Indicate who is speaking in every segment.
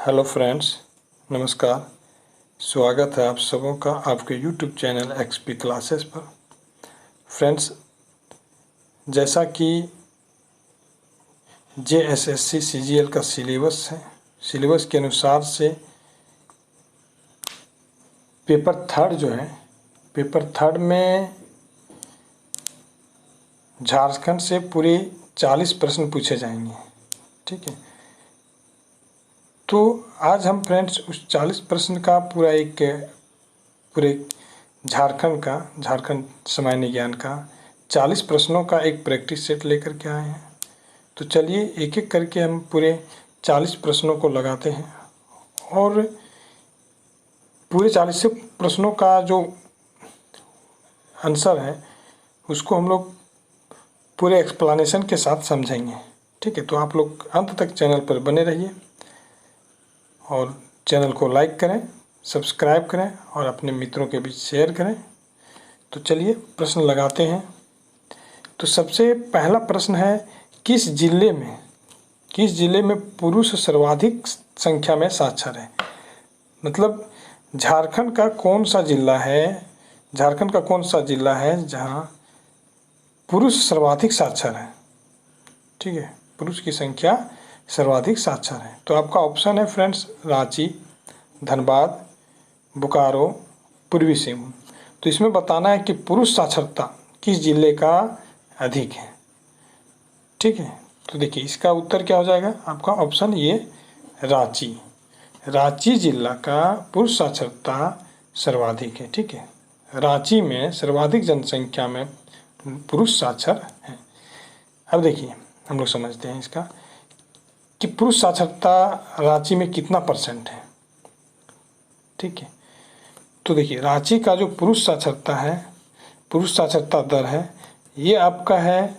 Speaker 1: Hello friends, नमस्कार। स्वागत है आप सबों का आपके यूट्यूब चैनल एक्सपी क्लासेस पर। फ्रेंड्स, जैसा कि जेएसएससी सीजीएल का सिलेबस है, सिलेबस के अनुसार से पेपर थर्ड जो है, पेपर थर्ड में झारखंड से पूरे 40 प्रश्न पूछे जाएंगे। ठीक है, तो आज हम फ्रेंड्स उस 40 प्रश्न का पूरे झारखंड सामान्य ज्ञान का 40 प्रश्नों का एक प्रैक्टिस सेट लेकर के आए हैं। तो चलिए एक एक करके हम पूरे 40 प्रश्नों को लगाते हैं और पूरे 40 प्रश्नों का जो आंसर है उसको हम लोग पूरे एक्सप्लेनेशन के साथ समझेंगे। ठीक है, तो आप लोग अंत तक चैनल पर बने रहिए और चैनल को लाइक करें, सब्सक्राइब करें और अपने मित्रों के बीच शेयर करें। तो चलिए प्रश्न लगाते हैं। तो सबसे पहला प्रश्न है, किस जिले में पुरुष सर्वाधिक संख्या में साक्षर है? मतलब झारखंड का कौन सा जिला है जहां पुरुष सर्वाधिक साक्षर है? ठीक है, पुरुष की संख्या सर्वाधिक साक्षर है। तो आपका ऑप्शन है फ्रेंड्स रांची, धनबाद, बोकारो, पूर्वी सिंहभूम। तो इसमें बताना है कि पुरुष साक्षरता किस जिले का अधिक है। ठीक है, तो देखिए इसका उत्तर क्या हो जाएगा आपका ऑप्शन ये रांची जिला का पुरुष साक्षरता सर्वाधिक है। ठीक है, रांची में सर्वाधिक जनसंख्या में पुरुष साक्षर है। अब देखिए हम लोग समझते हैं इसका कि पुरुष साक्षरता रांची में कितना परसेंट है। ठीक है, तो देखिए रांची का जो पुरुष साक्षरता दर है ये आपका है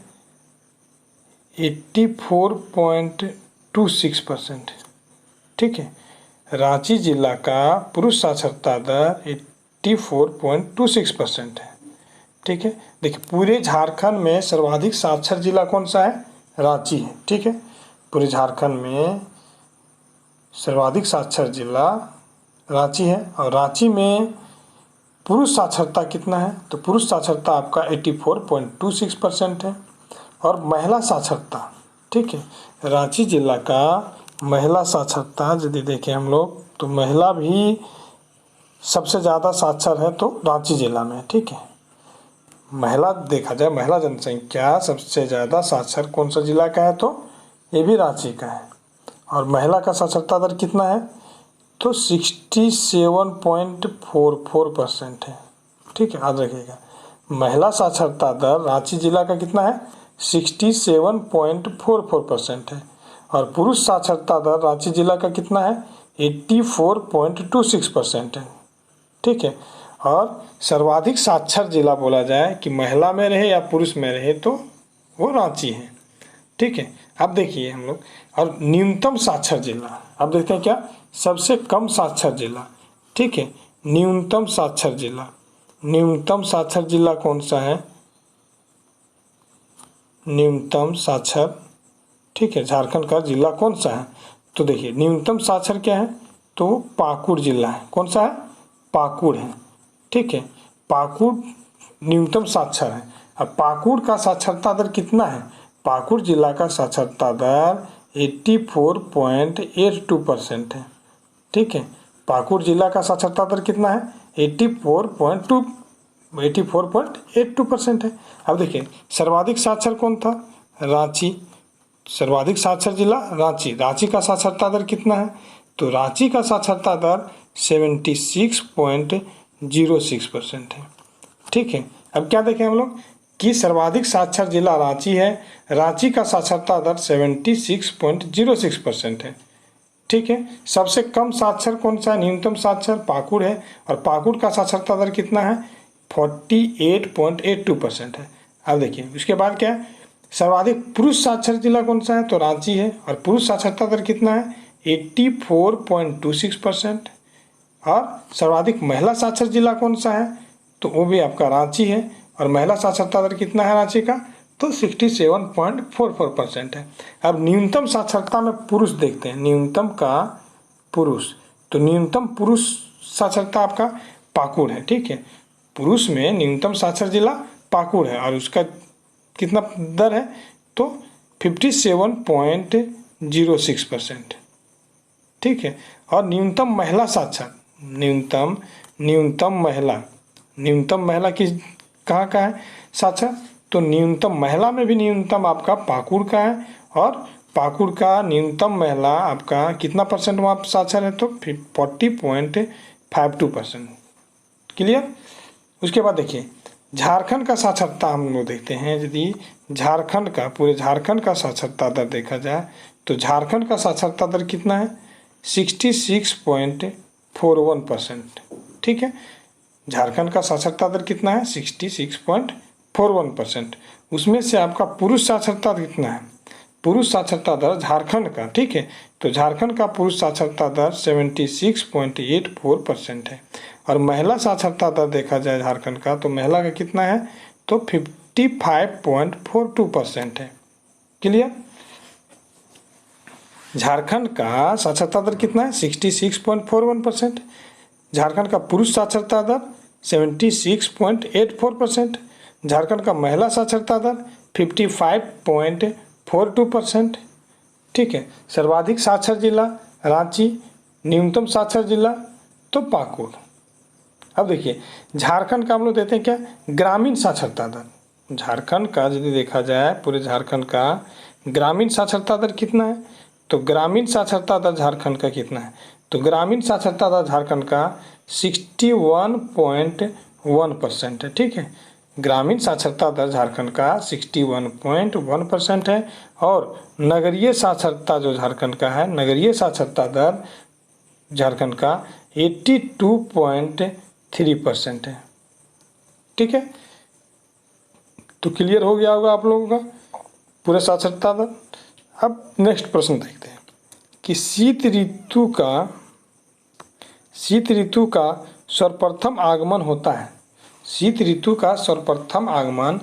Speaker 1: 84.26%। ठीक है, रांची जिला का पुरुष साक्षरता दर 84.26% है। ठीक है, देखिए पूरे झारखंड में सर्वाधिक साक्षर जिला कौन सा है? रांची है। ठीक है, पूरे झारखंड में सर्वाधिक साक्षर जिला रांची है और रांची में पुरुष साक्षरता कितना है? तो पुरुष साक्षरता आपका 84.26% है। और महिला साक्षरता, ठीक है, रांची जिला का महिला साक्षरता यदि देखें हम लोग तो महिला भी सबसे ज़्यादा साक्षर है तो रांची जिला में। ठीक है, महिला देखा जाए, महिला जनसंख्या सबसे ज़्यादा साक्षर कौन सा जिला का है? तो ये भी रांची का है। और महिला का साक्षरता दर कितना है? तो 67.44% है। ठीक है, याद रखिएगा, महिला साक्षरता दर रांची जिला का कितना है? 67.44% है। और पुरुष साक्षरता दर रांची जिला का कितना है? 84.26% है। ठीक है, और सर्वाधिक साक्षर जिला बोला जाए कि महिला में रहे या पुरुष में रहे तो वो रांची है। ठीक है, अब देखिए हम लोग और न्यूनतम साक्षर जिला, अब देखते हैं क्या सबसे कम साक्षर जिला। ठीक है, न्यूनतम साक्षर जिला कौन सा है? न्यूनतम साक्षर, ठीक है, झारखंड का जिला कौन सा है? तो देखिए न्यूनतम साक्षर क्या है? तो पाकुड़ जिला है। कौन सा है? पाकुड़ है। ठीक है, पाकुड़ न्यूनतम साक्षर है। अब पाकुड़ का साक्षरता दर कितना है? पाकुड़ जिला का साक्षरता दर 84.82% है। ठीक है, पाकुड़ जिला का साक्षरता दर कितना है? 84.82% है। अब देखिए सर्वाधिक साक्षर कौन था? रांची। सर्वाधिक साक्षर जिला रांची का साक्षरता दर कितना है? तो रांची का साक्षरता दर 76.06% है। ठीक है, अब क्या देखें हम लोग कि सर्वाधिक साक्षर जिला रांची है, रांची का साक्षरता दर 76.06% है। ठीक है, सबसे कम साक्षर कौन सा है? न्यूनतम साक्षर पाकुड़ है और पाकुड़ का साक्षरता दर कितना है? 48.82% है। अब देखिए उसके बाद क्या है? सर्वाधिक पुरुष साक्षर जिला कौन सा है? तो रांची है और पुरुष साक्षरता दर कितना है? 84.26%। और सर्वाधिक महिला साक्षर जिला कौन सा है? तो वो भी आपका रांची है और महिला साक्षरता दर कितना है रांची का? तो 67.44% है। अब न्यूनतम साक्षरता में पुरुष देखते हैं, न्यूनतम का पुरुष, तो न्यूनतम पुरुष साक्षरता आपका पाकुड़ है, ठीक है। पुरुष में न्यूनतम साक्षर जिला पाकुड़ है और उसका कितना दर है, तो 57.06%, ठीक है। और न्यूनतम महिला साक्षर, न्यूनतम महिला की कहाँ का है साक्षर, तो न्यूनतम महिला में भी न्यूनतम आपका पाकुड़ का है और पाकुड़ का न्यूनतम महिला आपका कितना परसेंट वहाँ साक्षर है, तो 40.52%। क्लियर। उसके बाद देखिए झारखंड का साक्षरता हम लोग देखते हैं। यदि झारखंड का, पूरे झारखंड का साक्षरता दर देखा जाए तो झारखंड का साक्षरता दर कितना है, 66.41%, ठीक है। झारखंड का साक्षरता दर कितना है, 66.41%। उसमें से आपका पुरुष साक्षरता कितना है, पुरुष साक्षरता दर झारखंड का, ठीक है, तो झारखंड का पुरुष साक्षरता दर 76.84% है। और महिला साक्षरता दर देखा जाए झारखंड का, तो महिला का कितना है, तो 55.42% है। क्लियर। झारखंड का साक्षरता दर कितना है, 66.41%। झारखंड का पुरुष साक्षरता दर 76.84%। झारखंड का महिला साक्षरता दर 55.42%, ठीक है। सर्वाधिक साक्षर जिला रांची, न्यूनतम साक्षर जिला तो पाकुड़। अब देखिए झारखंड का हम लोग देते हैं क्या, ग्रामीण साक्षरता दर। झारखंड का यदि देखा जाए, पूरे झारखंड का ग्रामीण साक्षरता दर कितना है, तो ग्रामीण साक्षरता दर झारखंड का कितना है, तो ग्रामीण साक्षरता दर झारखंड का 61.1% है, ठीक है। ग्रामीण साक्षरता दर झारखंड का 61.1% है। और नगरीय साक्षरता जो झारखंड का है, नगरीय साक्षरता दर झारखंड का 82.3% है, ठीक है। तो क्लियर हो गया होगा आप लोगों का पूरा साक्षरता दर। अब नेक्स्ट प्रश्न देखते हैं कि शीत ऋतु का सर्वप्रथम आगमन होता है। शीत ऋतु का सर्वप्रथम आगमन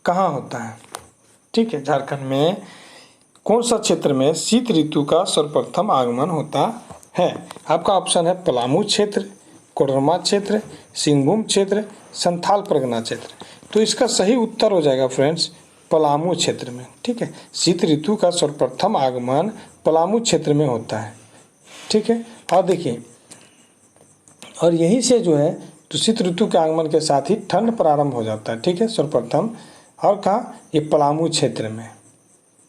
Speaker 1: कहाँ होता है, ठीक है। झारखंड में कौन सा क्षेत्र में शीत ऋतु का सर्वप्रथम आगमन होता है। आपका ऑप्शन है पलामू क्षेत्र, कोडरमा क्षेत्र, सिंहभूम क्षेत्र, संथाल परगना क्षेत्र। तो इसका सही उत्तर हो जाएगा फ्रेंड्स पलामू क्षेत्र में, ठीक है। शीत ऋतु का सर्वप्रथम आगमन पलामू क्षेत्र में होता है, ठीक है। और देखिए, और यहीं से जो है तो शीत ऋतु के आगमन के साथ ही ठंड प्रारंभ हो जाता है, ठीक है, सर्वप्रथम। और कहाँ, ये पलामू क्षेत्र में,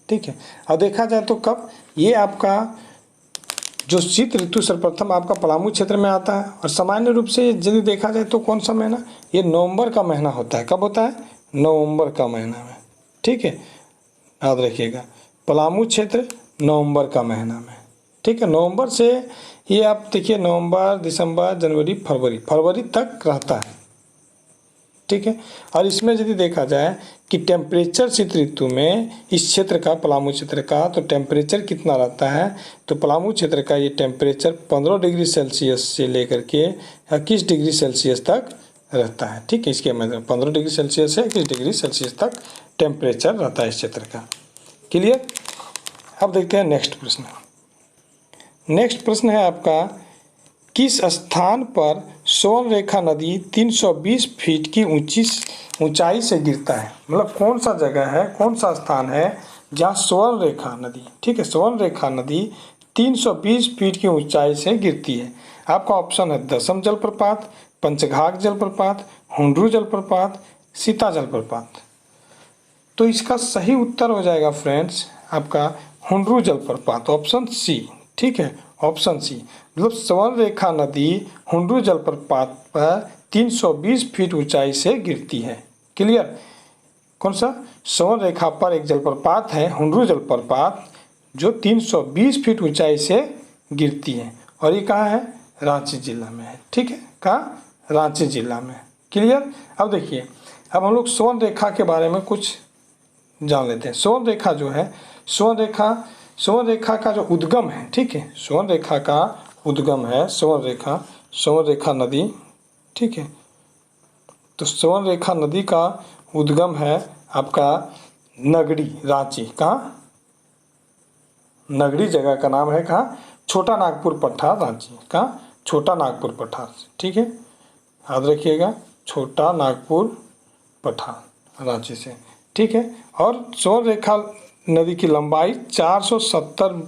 Speaker 1: ठीक है। और देखा जाए तो कब ये आपका जो शीत ऋतु सर्वप्रथम आपका पलामू क्षेत्र में आता है। और सामान्य रूप से यदि देखा जाए तो कौन सा महीना, ये नवंबर का महीना होता है। कब होता है, नवंबर का महीना में, ठीक है, याद रखिएगा। पलामू क्षेत्र नवंबर का महीना में, ठीक है। नवंबर से ये आप देखिए नवंबर, दिसंबर, जनवरी, फरवरी तक रहता है, ठीक है। और इसमें यदि देखा जाए कि टेम्परेचर शीत ऋतु में इस क्षेत्र का, पलामू क्षेत्र का, तो टेम्परेचर कितना रहता है, तो पलामू क्षेत्र का ये टेम्परेचर 15 डिग्री सेल्सियस से लेकर के 21 डिग्री सेल्सियस तक रहता है, ठीक है। इसके मतलब 15 डिग्री सेल्सियस से 21 डिग्री सेल्सियस तक टेम्परेचर रहता है इस क्षेत्र का। क्लियर। अब देखते हैं नेक्स्ट प्रश्न। नेक्स्ट प्रश्न है आपका, किस स्थान पर स्वर्ण रेखा नदी 320 फीट की ऊंचाई से गिरता है। मतलब कौन सा जगह है, कौन सा स्थान है जहाँ स्वर्ण रेखा नदी, ठीक है, स्वर्ण रेखा नदी 320 फीट की ऊंचाई से गिरती है। आपका ऑप्शन है दसम जलप्रपात, पंचघाघ जलप्रपात, हुंड्रू जलप्रपात, सीता जलप्रपात। तो इसका सही उत्तर हो जाएगा फ्रेंड्स आपका हुंड्रू जलप्रपात, ऑप्शन सी, ठीक है, ऑप्शन सी। मतलब स्वर्ण रेखा नदी हुंड्रू जलप्रपात पर 320 फीट ऊंचाई से गिरती है। क्लियर। कौन सा, स्वर्ण रेखा पर एक जलप्रपात है हुंड्रू जलप्रपात जो 320 फीट ऊंचाई से गिरती है। और ये कहाँ है, रांची जिला में है, ठीक है, कहाँ, रांची जिला में। क्लियर। अब देखिए, अब हम लोग स्वर्ण रेखा के बारे में कुछ जान लेते हैं। स्वर्ण रेखा जो है, स्वर्ण रेखा का जो उद्गम है, ठीक है, स्वर्ण रेखा का उद्गम है स्वर्ण रेखा नदी, ठीक है। तो स्वर्ण रेखा नदी का उद्गम है आपका नगड़ी, रांची। कहाँ, नगड़ी जगह का नाम है, कहाँ, छोटा नागपुर पठार रांची, कहाँ, छोटा नागपुर पठार, ठीक है, याद रखिएगा, छोटा नागपुर पठार रांची से, ठीक है। और स्वर्ण रेखा नदी की लंबाई 470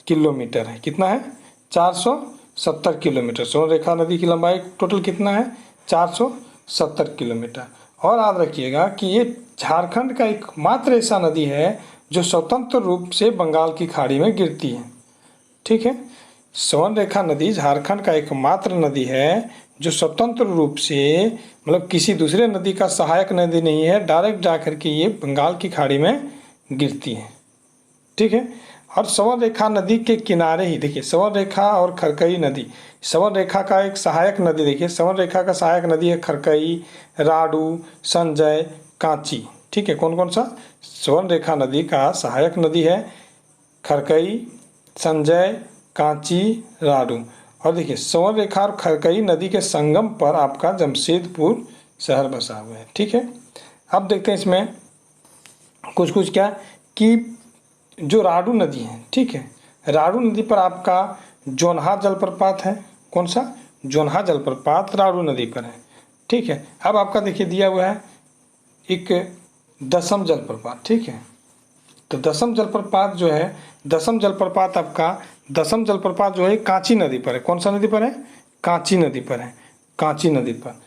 Speaker 1: किलोमीटर है, कितना है, 470 किलोमीटर। स्वर्ण रेखा नदी की लंबाई टोटल कितना है, 470 किलोमीटर। और याद रखिएगा कि ये झारखंड का एकमात्र ऐसा नदी है जो स्वतंत्र रूप से बंगाल की खाड़ी में गिरती है, ठीक है। स्वर्ण रेखा नदी झारखंड का एकमात्र नदी है जो स्वतंत्र रूप से, मतलब किसी दूसरे नदी का सहायक नदी नहीं है, डायरेक्ट जाकर के ये बंगाल की खाड़ी में गिरती है, ठीक है। और स्वर्ण रेखा नदी के किनारे ही देखिए, स्वर्ण रेखा और खरकई नदी, स्वर्ण रेखा का एक सहायक नदी, देखिए स्वर्ण रेखा का सहायक नदी है खरकई, राडू, संजय, कांची, ठीक है। कौन कौन सा, स्वर्ण रेखा नदी का सहायक नदी है खरकई, संजय, कांची, राडू। और देखिए स्वर्ण रेखा और खरकई नदी के संगम पर आपका जमशेदपुर शहर बसा हुआ है, ठीक है। अब देखते हैं इसमें कुछ कुछ क्या कि जो राडू नदी है, ठीक है, राडू नदी पर आपका जोन्हा जलप्रपात है, कौन सा, जोन्हा जलप्रपात राडू नदी पर है, ठीक है। अब आपका देखिए दिया हुआ है एक दसम जलप्रपात, ठीक है। तो दसम जलप्रपात जो है, दसम जलप्रपात आपका, दसम जलप्रपात जो है कांची नदी पर है, कौन सा नदी पर है, कांची नदी पर है, कांची नदी पर,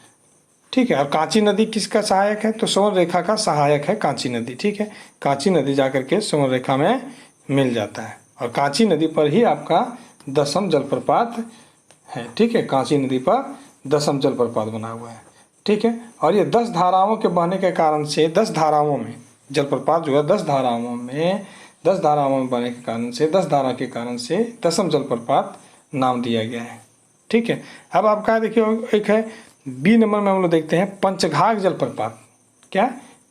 Speaker 1: ठीक है। और कांची नदी किसका सहायक है, तो स्वर्ण रेखा का सहायक है कांची नदी, ठीक है। कांची नदी जाकर के स्वर्ण रेखा में मिल जाता है और कांची नदी पर ही आपका दसम जलप्रपात है, ठीक है। कांची नदी पर दसम जलप्रपात बना हुआ है, ठीक है। और ये 10 धाराओं के बहने के कारण से, 10 धाराओं में जलप्रपात जो है 10 धाराओं में, 10 धाराओं में बहने के कारण से, 10 धारा के कारण से दसम जलप्रपात नाम दिया गया है, ठीक है। अब आपका देखिए एक है बी नंबर में हम लोग देखते हैं पंचघाघ जलप्रपात, क्या,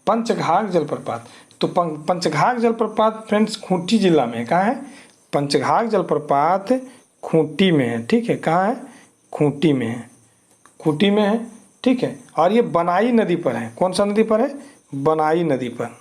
Speaker 1: पंचघाघ जलप्रपात। तो पंचघाघ जलप्रपात फ्रेंड्स खूंटी जिला में है, कहाँ है, पंचघाघ जलप्रपात खूंटी में है, ठीक है, कहाँ है, खूंटी में है, खूंटी में है, ठीक है। और ये बनाई नदी पर है, कौन सा नदी पर है, बनाई नदी पर,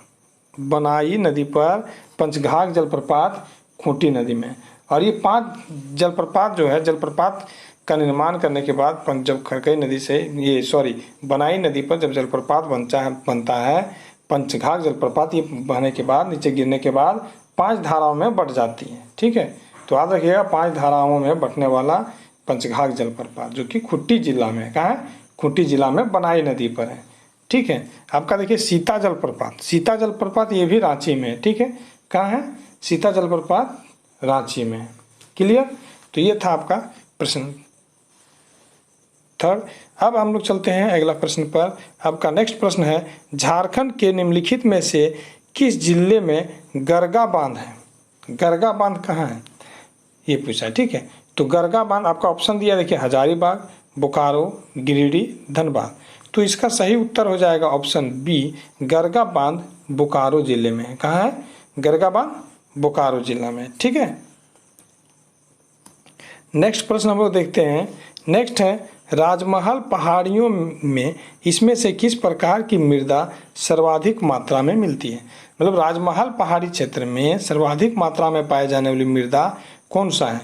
Speaker 1: बनाई नदी पर पंचघाघ जलप्रपात खूंटी नदी में। और ये 5 जलप्रपात जो है, जलप्रपात का निर्माण करने के बाद जब खरकई नदी से, ये सॉरी बनाई नदी पर जब जलप्रपात बनता है पंचघाघ जलप्रपात, ये बहने के बाद नीचे गिरने के बाद 5 धाराओं में बट जाती है, ठीक है। तो याद रखिएगा 5 धाराओं में बटने वाला पंचघाघ जलप्रपात जो कि खूंटी जिला में, कहाँ है, खूंटी जिला में बनाई नदी पर है, ठीक है। आपका देखिए सीता जलप्रपात, सीता जलप्रपात ये भी रांची में है, ठीक है, कहाँ है, सीता जलप्रपात रांची में है, क्लियर। तो ये था आपका प्रश्न थर्ड। अब हम लोग चलते हैं अगला प्रश्न पर। आपका नेक्स्ट प्रश्न है, झारखंड के निम्नलिखित में से किस जिले में गरगा बांध है, गरगा बांध कहाँ है, ये पूछा है, ठीक है। तो गरगा बांध आपका ऑप्शन दिया देखिए हजारीबाग, बोकारो, गिरिडीह, धनबाद। तो इसका सही उत्तर हो जाएगा ऑप्शन बी, गरगा बांध बोकारो जिले में है, कहाँ है, गरगा बांध बोकारो जिला में, ठीक है। नेक्स्ट प्रश्न हम लोग देखते हैं। नेक्स्ट है, राजमहल पहाड़ियों में इसमें से किस प्रकार की मृदा सर्वाधिक मात्रा में मिलती है, मतलब राजमहल पहाड़ी क्षेत्र में सर्वाधिक मात्रा में पाए जाने वाली मृदा कौन सा है,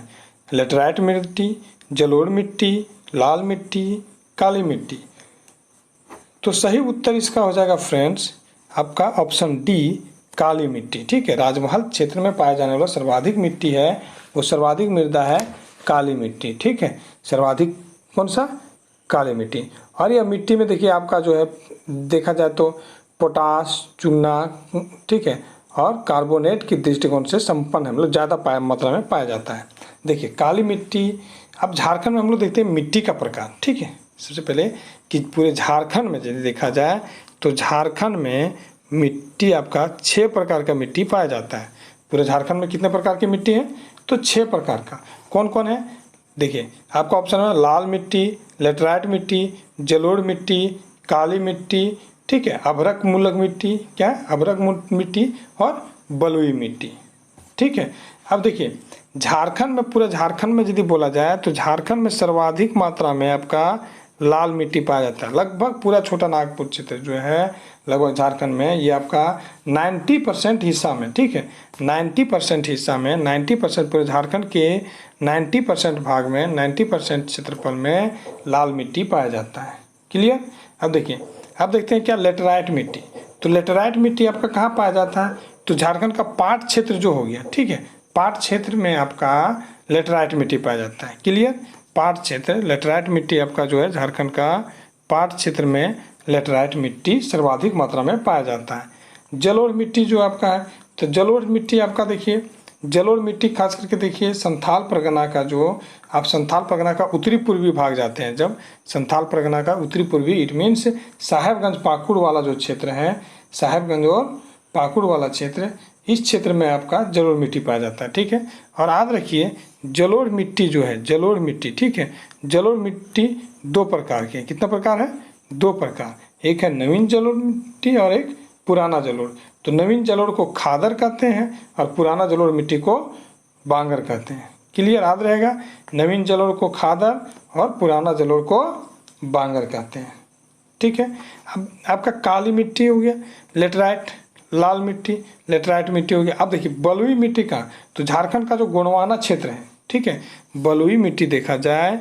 Speaker 1: लेटराइट मिट्टी, जलोढ़ मिट्टी, लाल मिट्टी, काली मिट्टी। तो सही उत्तर इसका हो जाएगा फ्रेंड्स आपका ऑप्शन डी, काली मिट्टी, ठीक है। राजमहल क्षेत्र में पाया जाने वाला सर्वाधिक मिट्टी है, वो सर्वाधिक मृदा है काली मिट्टी, ठीक है, सर्वाधिक कौन सा, काली मिट्टी। और यह मिट्टी में देखिए आपका जो है देखा जाए तो पोटाश, चूना, ठीक है, और कार्बोनेट की दृष्टिकोण से संपन्न है, मतलब ज़्यादा मात्रा में पाया जाता है। देखिए काली मिट्टी, अब झारखंड में हम लोग देखते हैं मिट्टी का प्रकार, ठीक है। सबसे पहले कि पूरे झारखंड में यदि देखा जाए तो झारखंड में मिट्टी आपका 6 प्रकार का मिट्टी पाया जाता है। पूरे झारखंड में कितने प्रकार की मिट्टी है, तो 6 प्रकार का। कौन कौन है, देखिए आपका ऑप्शन है लाल मिट्टी, लेटराइट मिट्टी, जलोढ़ मिट्टी, काली मिट्टी, ठीक है, अभ्रक मूलक मिट्टी, क्या अभ्रक मिट्टी और बलुई मिट्टी, ठीक है। अब देखिए झारखंड में, पूरे झारखंड में यदि बोला जाए तो झारखंड में सर्वाधिक मात्रा में आपका लाल मिट्टी पाया जाता है। लगभग पूरा छोटा नागपुर क्षेत्र जो है लगभग झारखंड में ये आपका 90% हिस्सा में, ठीक है, 90% हिस्सा में, 90% पूरे झारखंड के 90% भाग में, 90% क्षेत्रफल में लाल मिट्टी पाया जाता है। क्लियर। अब देखिए, अब देखते हैं क्या लेटराइट मिट्टी। तो लेटराइट मिट्टी आपका कहाँ पाया जाता है? तो झारखंड का पाट क्षेत्र जो हो गया, ठीक है, पाट क्षेत्र में आपका लेटराइट मिट्टी पाया जाता है। क्लियर। पाट क्षेत्र लेटराइट मिट्टी आपका जो है झारखंड का पाट क्षेत्र में लेटराइट मिट्टी सर्वाधिक मात्रा में पाया जाता है। जलोढ़ मिट्टी जो आपका है, तो जलोढ़ मिट्टी आपका देखिए, जलोढ़ मिट्टी खास करके देखिए संथाल परगना का, जो आप संथाल परगना का उत्तरी पूर्वी भाग जाते हैं, जब संथाल परगना का उत्तरी पूर्वी, इट मीन्स साहेबगंज पाकुड़ वाला जो क्षेत्र है, साहेबगंज और पाकुड़ वाला क्षेत्र, इस क्षेत्र में आपका जलोढ़ मिट्टी पाया जाता है। ठीक है। और याद रखिए जलोढ़ मिट्टी जो है, जलोढ़ मिट्टी, ठीक है, जलोढ़ मिट्टी दो प्रकार की है। कितना प्रकार है? दो प्रकार। एक है नवीन जलोढ़ मिट्टी और एक पुराना जलोढ़। तो नवीन जलोढ़ को खादर कहते हैं और पुराना जलोढ़ मिट्टी को बांगर कहते हैं। क्लियर याद रहेगा, नवीन जलोढ़ को खादर और पुराना जलोढ़ को बांगर कहते हैं। ठीक है। अब आपका काली मिट्टी हो गया, लेटराइट, लाल मिट्टी, लेटराइट मिट्टी हो गया। अब देखिए बलुई मिट्टी का, तो झारखंड का जो गोंडवाना क्षेत्र है, ठीक है, बलुई मिट्टी देखा जाए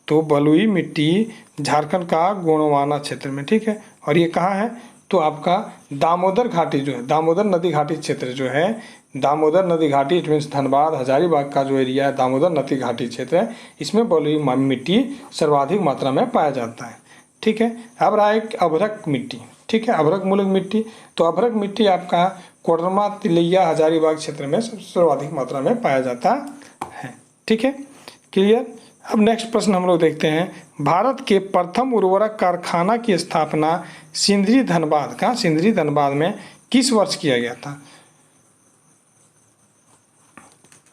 Speaker 1: तो बलुई मिट्टी झारखंड का गोंडवाना क्षेत्र में, ठीक है, और ये कहाँ है? तो आपका दामोदर घाटी जो है, दामोदर नदी घाटी क्षेत्र जो है, दामोदर नदी घाटी, इट मीन्स धनबाद हजारीबाग का जो एरिया है दामोदर नदी घाटी क्षेत्र है, इसमें बलुई मिट्टी सर्वाधिक मात्रा में पाया जाता है। ठीक है। अब रहा एक अभ्रक मिट्टी, ठीक है, अभ्रक मूलक मिट्टी। तो अभ्रक मिट्टी आपका कोडरमा तिलैया हजारीबाग क्षेत्र में सर्वाधिक मात्रा में पाया जाता है। ठीक है, क्लियर। अब नेक्स्ट प्रश्न हम लोग देखते हैं, भारत के प्रथम उर्वरक कारखाना की स्थापना सिंदरी धनबाद का, सिंदरी धनबाद में किस वर्ष किया गया था?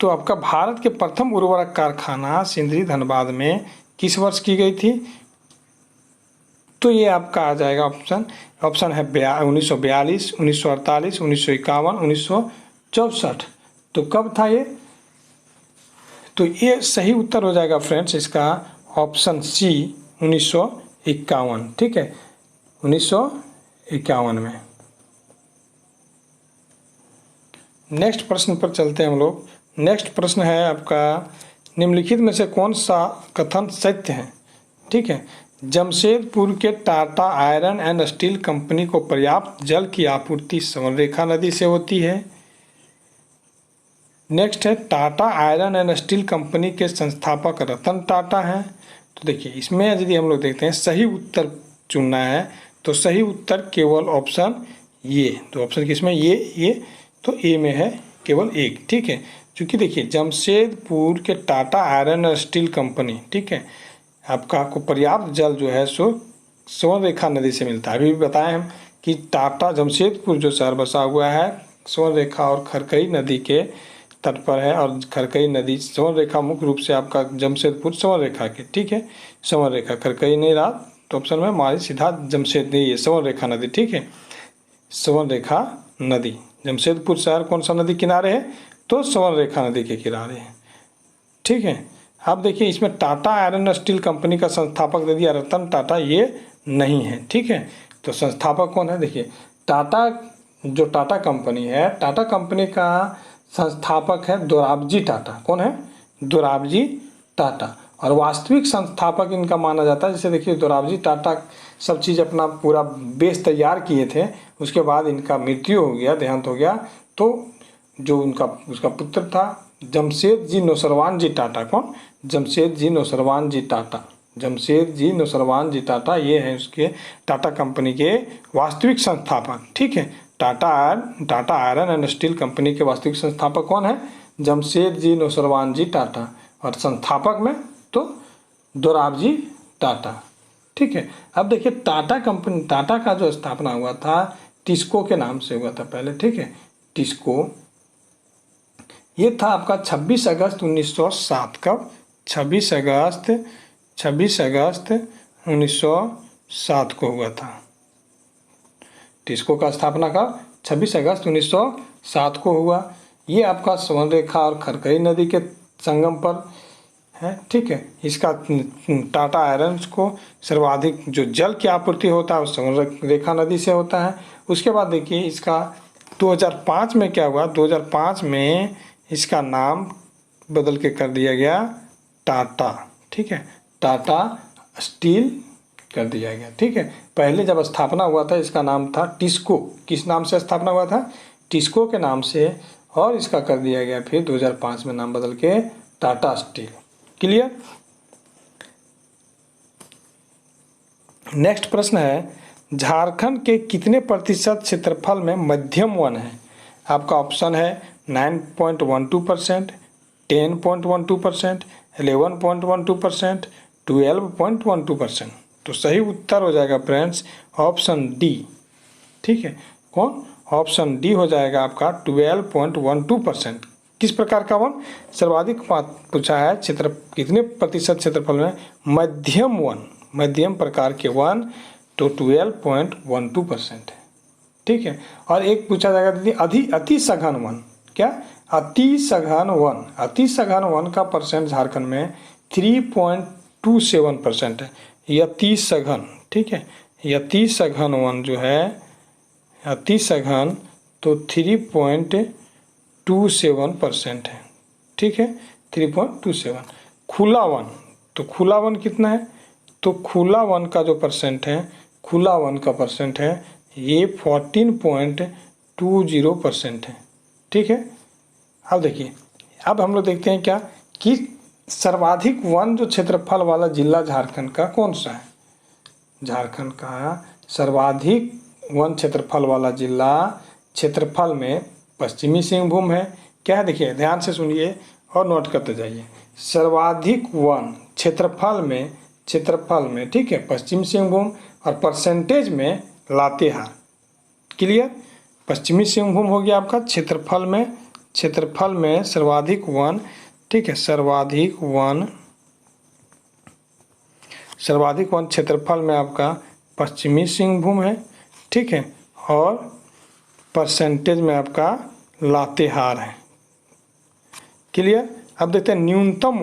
Speaker 1: तो आपका भारत के प्रथम उर्वरक कारखाना सिंदरी धनबाद में किस वर्ष की गई थी? तो ये आपका आ जाएगा ऑप्शन, ऑप्शन है 1942, 1948, 1951, 1964। तो कब था ये? तो ये सही उत्तर हो जाएगा फ्रेंड्स इसका ऑप्शन सी 1951। ठीक है, 1951 में। नेक्स्ट प्रश्न पर चलते हैं हम लोग। नेक्स्ट प्रश्न है आपका, निम्नलिखित में से कौन सा कथन सत्य है? ठीक है, जमशेदपुर के Tata iron and steel company को पर्याप्त जल की आपूर्ति स्वर्णरेखा नदी से होती है। नेक्स्ट है, Tata iron and steel company के संस्थापक रतन टाटा हैं। तो देखिए इसमें यदि हम लोग देखते हैं सही उत्तर चुनना है तो सही उत्तर केवल ऑप्शन ये, तो ऑप्शन किसमें? ये, तो ए में है केवल एक। ठीक है, क्योंकि देखिए जमशेदपुर के Tata iron and steel company, ठीक है, आपका को पर्याप्त जल जो है सो स्वर्णरेखा नदी से मिलता है। अभी भी बताएं हम कि टाटा जमशेदपुर जो शहर बसा हुआ है स्वर्णरेखा और खरकई नदी के तट पर है, और खरकई नदी स्वर्णरेखा मुख्य रूप से आपका जमशेदपुर स्वर्णरेखा के, ठीक है, स्वर्णरेखा, खरकई नहीं रहा तो ऑप्शन में हमारी सीधा जमशेद नहीं है, स्वर्णरेखा नदी। ठीक है, स्वर्णरेखा नदी, जमशेदपुर शहर कौन सा नदी किनारे है? तो स्वर्णरेखा नदी के किनारे है। ठीक है। अब देखिए इसमें टाटा आयरन स्टील कंपनी का संस्थापक दे दिया रतन टाटा, ये नहीं है। ठीक है, तो संस्थापक कौन है? देखिए टाटा, जो टाटा कंपनी है, टाटा कंपनी का संस्थापक है दोराबजी टाटा। कौन है? दोराबजी टाटा। और वास्तविक संस्थापक इनका माना जाता है, जैसे देखिए दोराबजी टाटा सब चीज़ अपना पूरा बेस तैयार किए थे, उसके बाद इनका मृत्यु हो गया, देहांत हो गया, तो जो उनका उसका पुत्र था जमशेद जी नौसरवान जी टाटा। कौन? जमशेद जी नौसरवान जी टाटा, जमशेद जी नौसरवान जी टाटा, ये हैं उसके टाटा कंपनी के वास्तविक संस्थापक। ठीक है, Tata iron and steel company के वास्तविक संस्थापक कौन है? जमशेद जी नौसरवान जी टाटा, और संस्थापक में तो दोराबजी टाटा। ठीक है। अब देखिए टाटा कंपनी, टाटा का जो स्थापना हुआ था टिस्को के नाम से हुआ था पहले। ठीक है, टिस्को, ये था आपका 26 अगस्त 1907। कब? 26 अगस्त 1907 को हुआ था। टिस्को का स्थापना कब? 26 अगस्त 1907 को हुआ। ये आपका स्वर्णरेखा और खरकई नदी के संगम पर है, ठीक है। इसका टाटा आयरन्स को सर्वाधिक जो जल की आपूर्ति होता है वो सुवर्णरेखा नदी से होता है। उसके बाद देखिए इसका 2005 में क्या हुआ, 2005 में इसका नाम बदल के कर दिया गया टाटा, ठीक है, टाटा स्टील कर दिया गया, ठीक है। पहले जब स्थापना हुआ था इसका नाम था टिस्को, किस नाम से स्थापना हुआ था, टिस्को के नाम से, और इसका कर दिया गया फिर 2005 में नाम बदल के टाटा स्टील। क्लियर। नेक्स्ट प्रश्न है, झारखंड के कितने प्रतिशत क्षेत्रफल में मध्यम वन है? आपका ऑप्शन है 9.12%, 10.12%, 11.12%, 12.12%। तो सही उत्तर हो जाएगा फ्रेंड्स ऑप्शन डी, ठीक है। कौन? ऑप्शन डी हो जाएगा आपका 12.12%। किस प्रकार का वन? सर्वाधिक पूछा है क्षेत्र कितने प्रतिशत क्षेत्रफल में मध्यम वन, मध्यम प्रकार के वन, तो 12.12% है, ठीक है। और एक पूछा जाएगा दीदी अति सघन वन, क्या? अति सघन वन, अति सघन वन का परसेंट झारखंड में 3.27% है। अति सघन, ठीक है, अति सघन वन जो है अति सघन तो 3.27% है, ठीक है, 3.27। खुला वन, तो खुला वन कितना है? तो खुला वन का जो परसेंट है, खुला वन का परसेंट है ये 14.20% है, ठीक है। अब देखिए, अब हम लोग देखते हैं क्या कि सर्वाधिक वन जो क्षेत्रफल वाला जिला झारखंड का कौन सा है? झारखंड का सर्वाधिक वन क्षेत्रफल वाला जिला क्षेत्रफल में पश्चिमी सिंहभूम है। क्या है? देखिए ध्यान से सुनिए और नोट करते जाइए। सर्वाधिक वन क्षेत्रफल में, ठीक है, पश्चिम सिंहभूम, और परसेंटेज में लातेहार। क्लियर। पश्चिमी सिंहभूम हो गया आपका क्षेत्रफल में सर्वाधिक वन, ठीक है, सर्वाधिक वन क्षेत्रफल में आपका पश्चिमी सिंहभूम है, ठीक है, और परसेंटेज में आपका लातेहार है। क्लियर। अब देखते हैं न्यूनतम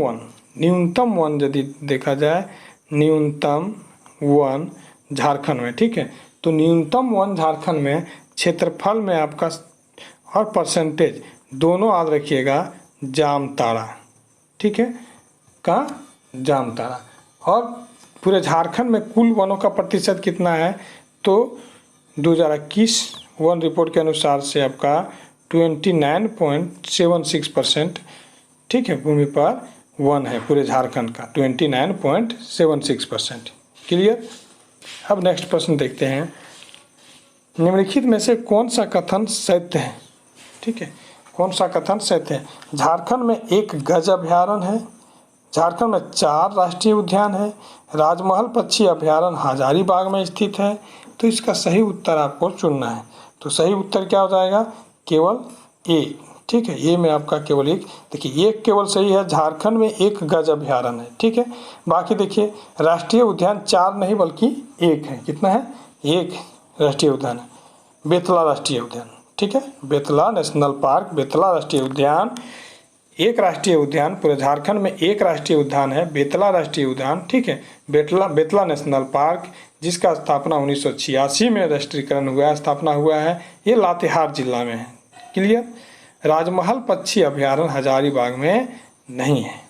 Speaker 1: वन यदि देखा जाए, न्यूनतम वन झारखंड में, ठीक है, तो न्यूनतम वन झारखंड में क्षेत्रफल में आपका और परसेंटेज दोनों याद रखिएगा जामताड़ा, ठीक है, कहाँ? जामताड़ा। और पूरे झारखंड में कुल वनों का प्रतिशत कितना है? तो 2021 वन रिपोर्ट के अनुसार से आपका 29.76%, ठीक है, भूमि पर वन है पूरे झारखंड का, 29.76%। क्लियर। अब नेक्स्ट प्रश्न देखते हैं, निम्नलिखित में से कौन सा कथन सत्य है? ठीक है, कौन सा कथन सत्य है? झारखंड में एक गज अभयारण्य है, झारखंड में 4 राष्ट्रीय उद्यान है, राजमहल पक्षी अभयारण्य हजारीबाग में स्थित है। तो इसका सही उत्तर आपको चुनना है। तो सही उत्तर क्या हो जाएगा? केवल ए, ठीक है, ए में आपका केवल एक, देखिए एक केवल सही है, झारखंड में एक गज अभयारण्य है, ठीक है। बाकी देखिए राष्ट्रीय उद्यान 4 नहीं बल्कि 1 है। कितना है? 1 राष्ट्रीय उद्यान है, बेतला राष्ट्रीय उद्यान, ठीक है, बेतला नेशनल पार्क, बेतला राष्ट्रीय उद्यान, एक राष्ट्रीय उद्यान पूरे झारखंड में, एक राष्ट्रीय उद्यान है बेतला राष्ट्रीय उद्यान, ठीक है, बेतला नेशनल पार्क, जिसका स्थापना 1986 में राष्ट्रीयकरण हुआ, स्थापना हुआ है, ये लातेहार जिला में है। क्लियर। राजमहल पक्षी अभयारण्य हजारीबाग में नहीं है।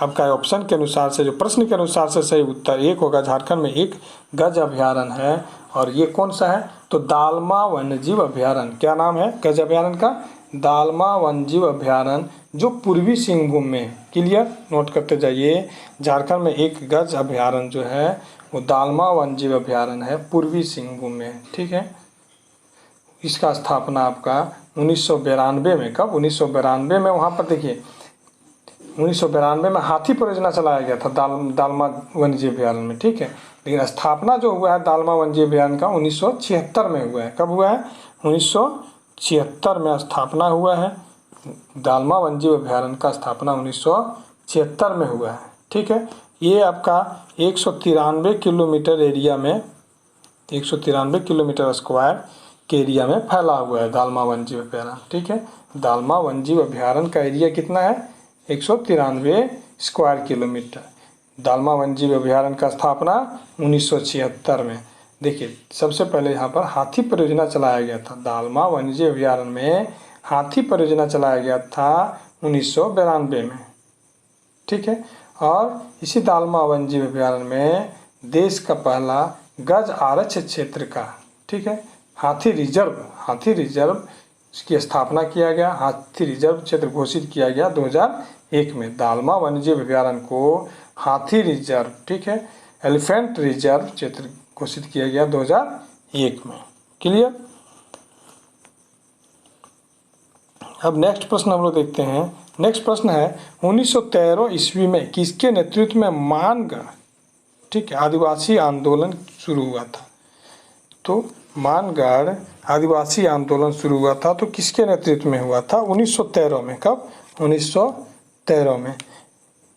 Speaker 1: आपका ऑप्शन के अनुसार से, जो प्रश्न के अनुसार से सही उत्तर 1 होगा, झारखंड में एक गज अभयारण्य है। और ये कौन सा है? तो दालमा वन्यजीव अभयारण्य। क्या नाम है गज अभयारण्य का? दालमा वन्यजीव अभयारण्य, जो पूर्वी सिंहभूम में है। क्लियर, नोट करते जाइए। झारखंड में एक गज अभयारण्य जो है वो दालमा वन्यजीव अभयारण्य है, पूर्वी सिंहभूम में, ठीक है। इसका स्थापना आपका 1992 में, कब? 1992 में। वहाँ पर देखिए 1992 में हाथी परियोजना चलाया गया था दालमा वन्यजीव अभयारण्य में, ठीक है। लेकिन स्थापना जो हुआ है दालमा वन्यजीव अभयारण्य का 1976 में हुआ है। कब हुआ है? 1976 में स्थापना हुआ है। दालमा वन्यजीव अभयारण्य का स्थापना 1976 में हुआ है, ठीक है। ये आपका 193 किलोमीटर एरिया में, 193 किलोमीटर स्क्वायर के एरिया में फैला हुआ है दालमा वन्यजीव अभयारण्य, ठीक है। दालमा वन्यजीव अभयारण्य का एरिया कितना है? 193 स्क्वायर किलोमीटर। दालमा वन्यजीव अभयारण्य का स्थापना 1976 में। देखिए सबसे पहले यहाँ पर हाथी परियोजना चलाया गया था। दालमा वन्यजीव अभयारण्य में हाथी परियोजना चलाया गया था 1992 में, ठीक है। और इसी दालमा वन्यजीव अभयारण्य में देश का पहला गज आरक्षित क्षेत्र का, ठीक है, हाथी रिजर्व की स्थापना किया गया। हाथी रिजर्व क्षेत्र घोषित किया गया 2001 में। दालमा वन्यजीव अभयारण्य को हाथी रिजर्व, ठीक है, एलिफेंट रिजर्व क्षेत्र घोषित किया गया 2001 में। क्लियर। अब नेक्स्ट प्रश्न हम लोग देखते हैं। नेक्स्ट प्रश्न है 1913 ईस्वी में किसके नेतृत्व में मानगढ़, ठीक है, आदिवासी आंदोलन शुरू हुआ था। तो मानगढ़ आदिवासी आंदोलन शुरू हुआ था तो किसके नेतृत्व में हुआ था? 1913 में। कब? 1913 में।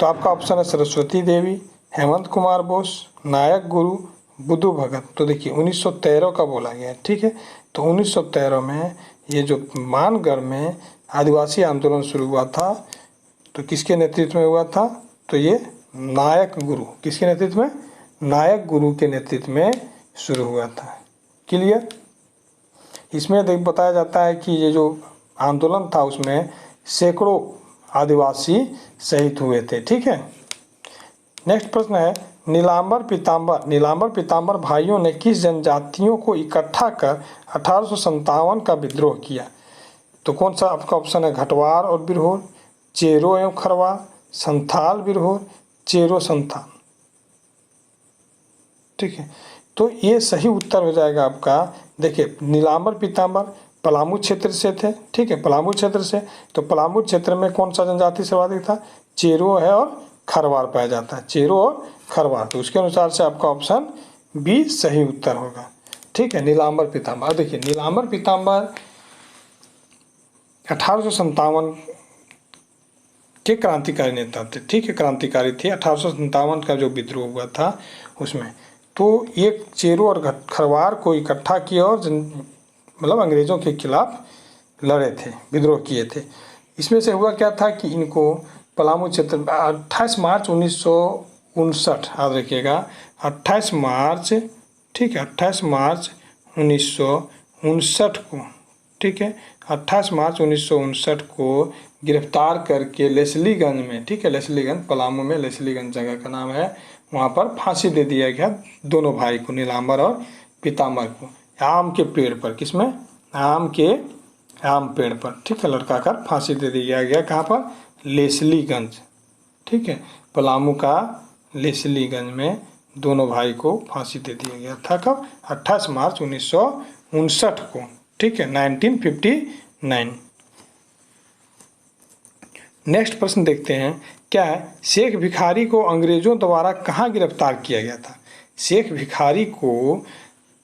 Speaker 1: तो आपका ऑप्शन है सरस्वती देवी, हेमंत कुमार बोस, नायक गुरु, बुद्धू भगत। तो देखिए 1913 का बोला गया है, ठीक है। तो 1913 में ये जो मानगढ़ में आदिवासी आंदोलन शुरू हुआ था तो किसके नेतृत्व में हुआ था? तो ये नायक गुरु, किसके नेतृत्व में? नायक गुरु के नेतृत्व में शुरू हुआ था। क्लियर। इसमें देख बताया जाता है कि ये जो आंदोलन था उसमें सैकड़ों आदिवासी शहीद हुए थे, ठीक है। नेक्स्ट प्रश्न है नीलांबर पीतांबर भाइयों ने किस जनजातियों को इकट्ठा कर 1857 का विद्रोह किया? तो कौन सा आपका ऑप्शन है? घटवार और बिरहोर, चेरो एवं खरवार, संथाल बिरहोर, चेरो संथाल, ठीक है। तो ये सही उत्तर हो जाएगा आपका। देखिए नीलांबर पीतांबर पलामू क्षेत्र से थे, ठीक है, पलामू क्षेत्र से। तो पलामू क्षेत्र में कौन सा जनजाति सर्वाधिक था? चेरो है और खरवार पाया जाता है, चेरो और खरवार। तो उसके अनुसार से आपका ऑप्शन बी सही उत्तर होगा, ठीक है, नीलांबर पीतांबर। देखिए नीलांबर पीतांबर 1857 के क्रांतिकारी नेता थे, ठीक है, क्रांतिकारी थे। 1857 का जो विद्रोह हुआ था उसमें तो एक चेरो और खरवार को इकट्ठा किया और मतलब अंग्रेज़ों के खिलाफ लड़े थे, विद्रोह किए थे। इसमें से हुआ क्या था कि इनको पलामू क्षेत्र 28 मार्च 1959, याद रखिएगा 28 मार्च, ठीक है, 28 मार्च 1959 को, ठीक है, 28 मार्च 1959 को गिरफ्तार करके लेस्लीगंज में, ठीक है, लेस्लीगंज पलामू में लेस्लीगंज जगह का नाम है, वहाँ पर फांसी दे दिया गया दोनों भाई को, नीलांबर और पीतांबर को, आम के पेड़ पर। किसमें? आम पेड़ पर, ठीक है, लटका कर फांसी दे दिया गया। कहाँ पर? लेस्लीगंज, ठीक है, पलामू का लेस्लीगंज में दोनों भाई को फांसी दे दिया गया था। कब? 28 मार्च 1959 को, ठीक है, 1959। नेक्स्ट प्रश्न देखते हैं। क्या है? शेख भिखारी को अंग्रेजों द्वारा कहाँ गिरफ्तार किया गया था? शेख भिखारी को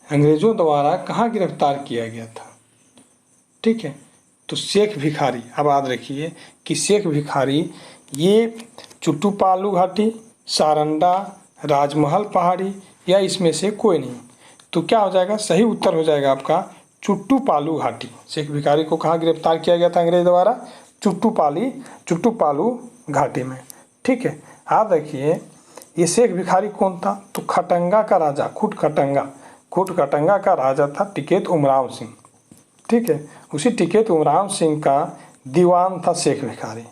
Speaker 1: अंग्रेजों द्वारा कहाँ गिरफ्तार किया गया था? ठीक है, तो शेख भिखारी, अब याद रखिए कि शेख भिखारी ये चुट्टूपालू घाटी, सारंडा, राजमहल पहाड़ी या इसमें से कोई नहीं। तो क्या हो जाएगा? सही उत्तर हो जाएगा आपका चुट्टूपालू घाटी। शेख भिखारी को कहाँ गिरफ्तार किया गया था अंग्रेज द्वारा? चुट्टूपालू घाटी में, ठीक है। याद रखिए ये शेख भिखारी कौन था? तो खटंगा का राजा, खुट खटंगा का राजा था टिकैत उमराव सिंह, ठीक है। उसी टिकैत उमराव सिंह का दीवान था शेख भिखारी,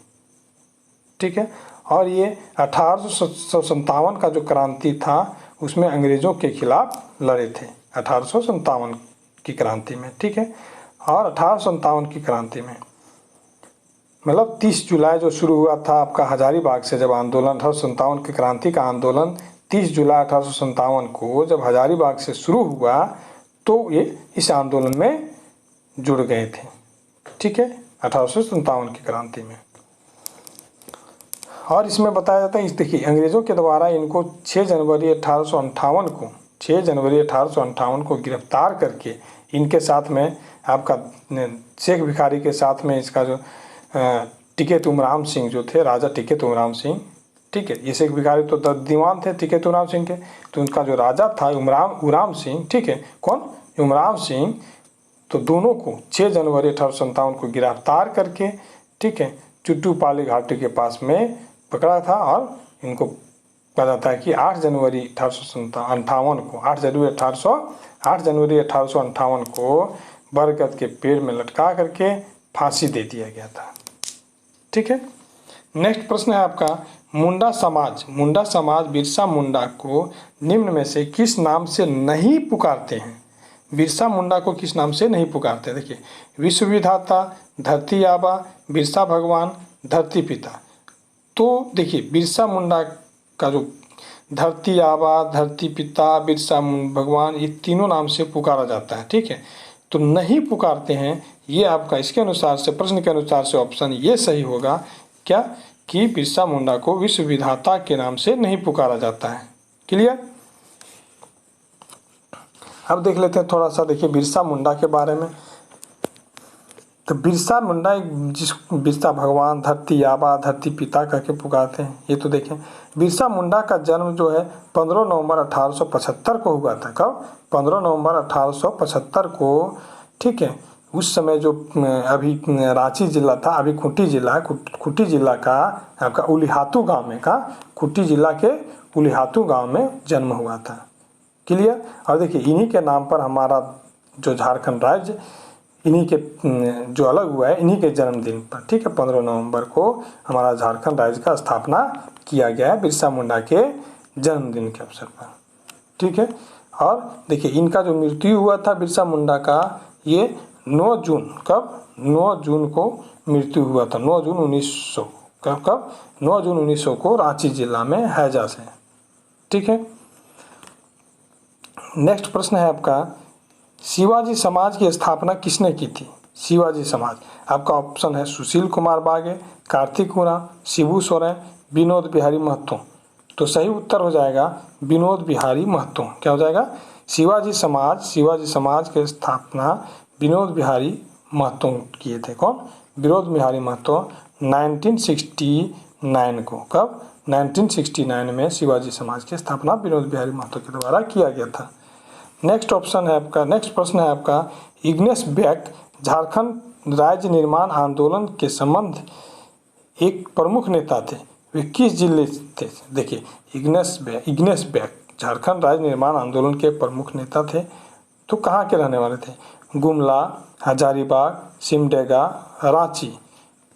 Speaker 1: ठीक है। और ये 1857 का जो क्रांति था उसमें अंग्रेजों के खिलाफ लड़े थे, 1857 की क्रांति में, ठीक है। और 1857 की क्रांति में मतलब 30 जुलाई जो शुरू हुआ था आपका हजारीबाग से, जब आंदोलन 1857 की क्रांति का आंदोलन 30 जुलाई 1857 को जब हजारीबाग से शुरू हुआ तो ये इस आंदोलन में जुड़ गए थे, ठीक है, 1857 की क्रांति में। और इसमें बताया जाता है, देखिए अंग्रेज़ों के द्वारा इनको 6 जनवरी 1858 को गिरफ्तार करके इनके साथ में आपका शेख भिखारी के साथ में इसका जो टिकैत उमराव सिंह जो थे, राजा टिकैत उमराव सिंह, ठीक है, ये शेख भिखारी तो दीवान थे टिकैत उमराव सिंह के, तो उनका जो राजा था उमराव सिंह, ठीक है, कौन? उमराव सिंह। तो दोनों को 6 जनवरी 1857 को गिरफ्तार करके, ठीक है, चुट्टूपाली घाटी के पास में पकड़ा था और इनको कहा जाता है कि 8 जनवरी 1858 को 8 जनवरी 1858 को बरगद के पेड़ में लटका करके फांसी दे दिया गया था। ठीक है। नेक्स्ट प्रश्न है आपका, मुंडा समाज बिरसा मुंडा को निम्न में से किस नाम से नहीं पुकारते हैं? बिरसा मुंडा को किस नाम से नहीं पुकारते? देखिए, विश्व विधाता, धरती आबा, बिरसा भगवान, धरती पिता। तो देखिए, बिरसा मुंडा का जो धरती आबा, धरती पिता, बिरसा भगवान, ये तीनों नाम से पुकारा जाता है। ठीक है, तो नहीं पुकारते हैं, ये आपका इसके अनुसार से, प्रश्न के अनुसार से ऑप्शन ये सही होगा क्या, कि बिरसा मुंडा को विश्व विधाता के नाम से नहीं पुकारा जाता है। क्लियर। अब देख लेते हैं थोड़ा सा, देखिए बिरसा मुंडा के बारे में। तो बिरसा मुंडा जिस बिरसा भगवान, धरती आबा, धरती पिता करके पुकारते हैं, ये तो देखें। बिरसा मुंडा का जन्म जो है 15 नवंबर 1875 को हुआ था। कब? 15 नवंबर 1875 को। ठीक है, उस समय जो अभी रांची जिला था, अभी खूंटी जिला है, खूंटी जिला का आपका उलिहातू गांव में का, खूंटी जिला के उलिहातू गांव में जन्म हुआ था। क्लियर। और देखिए, इन्हीं के नाम पर हमारा जो झारखंड राज्य, इन्हीं के जो अलग हुआ है, इन्हीं के जन्मदिन पर। ठीक है, 15 नवंबर को हमारा झारखंड राज्य का स्थापना किया गया है बिरसा मुंडा के जन्मदिन के अवसर पर। ठीक है, और देखिए इनका जो मृत्यु हुआ था बिरसा मुंडा का, ये 9 जून, कब? 9 जून को मृत्यु हुआ था। 9 जून 1900, कब? 9 जून 1900 को रांची जिला में हैजा से। ठीक है। नेक्स्ट प्रश्न है आपका, शिवाजी समाज की स्थापना किसने की थी? शिवाजी समाज, आपका ऑप्शन है सुशील कुमार बागे, कार्तिक उरांव, शिबू सोरेन, विनोद बिहारी महतो। तो सही उत्तर हो जाएगा विनोद बिहारी महतो। क्या हो जाएगा? शिवाजी समाज की स्थापना विनोद बिहारी महतो किए थे। कौन? विनोद बिहारी महतो 1969 को। कब? 1969 में शिवाजी समाज की स्थापना विनोद बिहारी महतो के द्वारा किया गया था। नेक्स्ट प्रश्न है आपका, इग्नेस बेक झारखंड राज्य निर्माण आंदोलन के संबंध एक प्रमुख नेता थे, वे किस जिले थे? देखिए, इग्नेस बेक झारखंड राज्य निर्माण आंदोलन के प्रमुख नेता थे, तो कहाँ के रहने वाले थे? गुमला, हजारीबाग, सिमडेगा, रांची।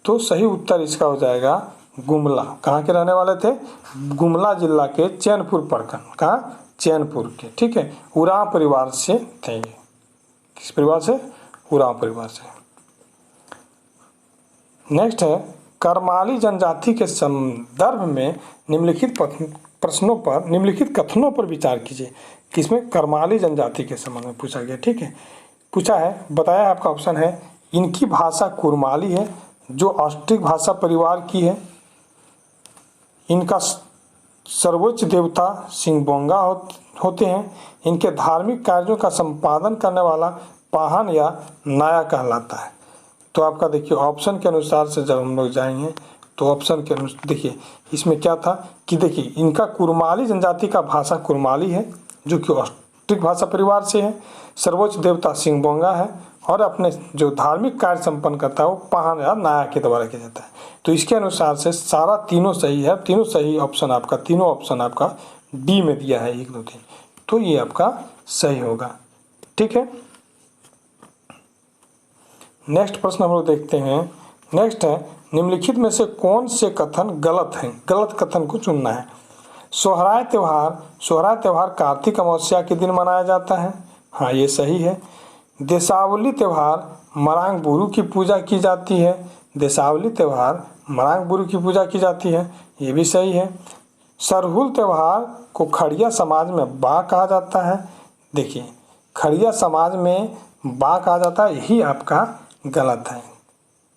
Speaker 1: तो सही उत्तर इसका हो जाएगा गुमला। कहाँ के रहने वाले थे? गुमला जिला के चैनपुर प्रखंड। कहाँ? चैनपुर के। ठीक है, उरांव परिवार से थे ये। किस परिवार से? उरांव परिवार से। नेक्स्ट है, करमाली जनजाति के संदर्भ में निम्नलिखित कथनों पर विचार कीजिए। किसमें? करमाली जनजाति के संबंध में पूछा गया। ठीक है, पूछा है, बताया है, आपका ऑप्शन है, इनकी भाषा कुरमाली है जो ऑस्ट्रिक भाषा परिवार की है, इनका सर्वोच्च देवता सिंहबोंगा होते हैं, इनके धार्मिक कार्यों का संपादन करने वाला पाहन या नाया कहलाता है। तो आपका देखिए ऑप्शन के अनुसार से जब हम लोग जाएंगे तो ऑप्शन के अनुसार देखिए इसमें क्या था कि देखिए इनका कुरमाली जनजाति का भाषा कुरमाली है जो कि ऑस्ट्रिक भाषा परिवार से है, सर्वोच्च देवता सिंहबोंगा है, और अपने जो धार्मिक कार्य संपन्न करता है वो पाहन या नाया के द्वारा किया जाता है। तो इसके अनुसार से सारा तीनों सही है, तीनों ऑप्शन आपका डी में दिया है 1 2 3, तो ये आपका सही होगा। ठीक है, नेक्स्ट प्रश्न हम लोग देखते हैं। नेक्स्ट है, निम्नलिखित में से कौन से कथन गलत हैं? गलत कथन को चुनना है। सोहराय त्यौहार कार्तिक अमावस्या के दिन मनाया जाता है। हाँ, ये सही है। देसावली त्यौहार मरांग बुरु की पूजा की जाती है। देसावली त्यौहार मरांग बुरु की पूजा की जाती है, ये भी सही है। सरहुल त्यौहार को खड़िया समाज में बा कहा जाता है। देखिए, खड़िया समाज में बा कहा जाता है, यही आपका गलत है।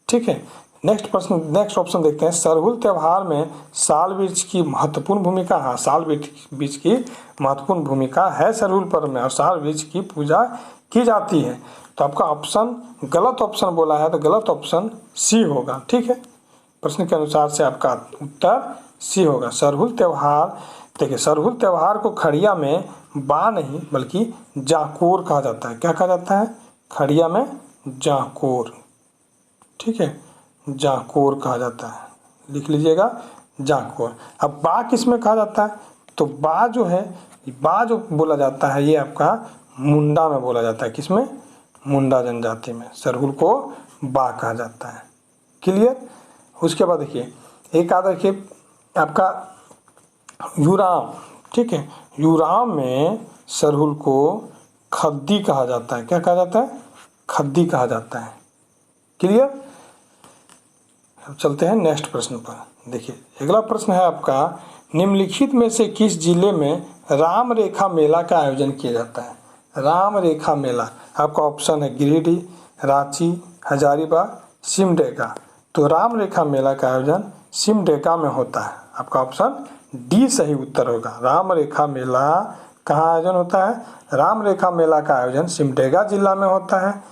Speaker 1: ठीक है, नेक्स्ट ऑप्शन देखते हैं। सरहुल त्यौहार में साल वृक्ष की महत्वपूर्ण भूमिका। हाँ, साल वृक्ष की महत्वपूर्ण भूमिका है सरहुल पर्व में, और साल वृक्ष की पूजा की जाती है। तो आपका ऑप्शन गलत ऑप्शन बोला है, तो गलत ऑप्शन सी होगा। ठीक है, प्रश्न के अनुसार से आपका उत्तर सी होगा। सरहुल त्यौहार, देखिए सरहुल त्यौहार को खड़िया में बा नहीं बल्कि जाकोर कहा जाता है। क्या कहा जाता है? खड़िया में जाकोर। ठीक है, जाकोर कहा जाता है, लिख लीजिएगा, जाकोर। अब बा किसमें कहा जाता है, तो बा जो है, बा जो बोला जाता है ये आपका मुंडा में बोला जाता है। किसमें, मुंडा जनजाति में सरहुल को बा कहा जाता है। क्लियर। उसके बाद देखिए एक आता देखिए आपका यूराम, ठीक है, यूराम में सरहुल को खद्दी कहा जाता है। क्या कहा जाता है, खद्दी कहा जाता है। क्लियर। अब चलते हैं नेक्स्ट प्रश्न पर। देखिए अगला प्रश्न है आपका, निम्नलिखित में से किस जिले में राम रेखा मेला का आयोजन किया जाता है। राम रेखा मेला आपका ऑप्शन है गिरिडीह, रांची, हजारीबाग, सिमडेगा। तो राम रेखा मेला का आयोजन सिमडेगा में होता है। आपका ऑप्शन डी सही उत्तर होगा। राम रेखा मेला कहाँ आयोजन होता है, राम रेखा मेला का आयोजन सिमडेगा जिला में होता है।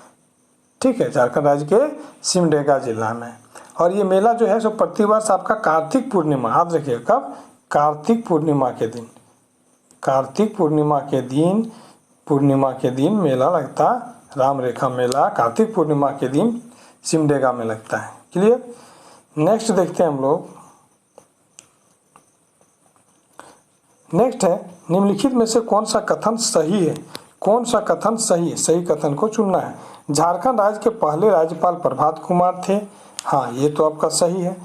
Speaker 1: ठीक है, झारखंड राज्य के सिमडेगा जिला में। और ये मेला जो है सो प्रतिवर्ष आपका कार्तिक पूर्णिमा, याद रखिए कब, कार्तिक पूर्णिमा के दिन, कार्तिक पूर्णिमा के दिन मेला लगता। राम रेखा मेला कार्तिक पूर्णिमा के दिन सिमडेगा में लगता है। क्लियर। नेक्स्ट देखते हैं हम लोग। नेक्स्ट है, निम्नलिखित में से कौन सा कथन सही है, कौन सा कथन सही है, सही कथन को चुनना है। झारखंड राज्य के पहले राज्यपाल प्रभात कुमार थे। हाँ ये तो आपका सही है।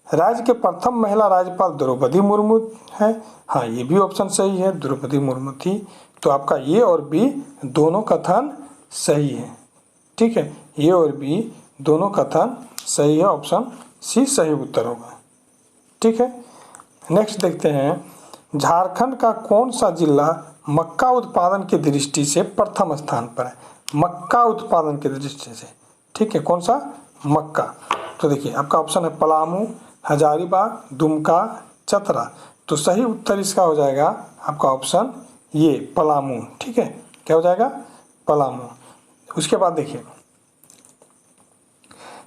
Speaker 1: राज्य के प्रथम महिला राज्यपाल द्रौपदी मुर्मू है। हाँ ये भी ऑप्शन सही है, द्रौपदी मुर्मू थी। तो आपका ए और बी दोनों कथन सही है। ठीक है, ए और बी दोनों कथन सही है, ऑप्शन सी सही उत्तर होगा। ठीक है। नेक्स्ट देखते हैं, झारखंड का कौन सा जिला मक्का उत्पादन की दृष्टि से प्रथम स्थान पर है। मक्का उत्पादन की दृष्टि से, ठीक है, कौन सा, मक्का। तो देखिए आपका ऑप्शन है पलामू, हजारीबाग, दुमका, चतरा। तो सही उत्तर इसका हो जाएगा आपका ऑप्शन ये पलामू। ठीक है, क्या हो जाएगा, पलामू। उसके बाद देखिए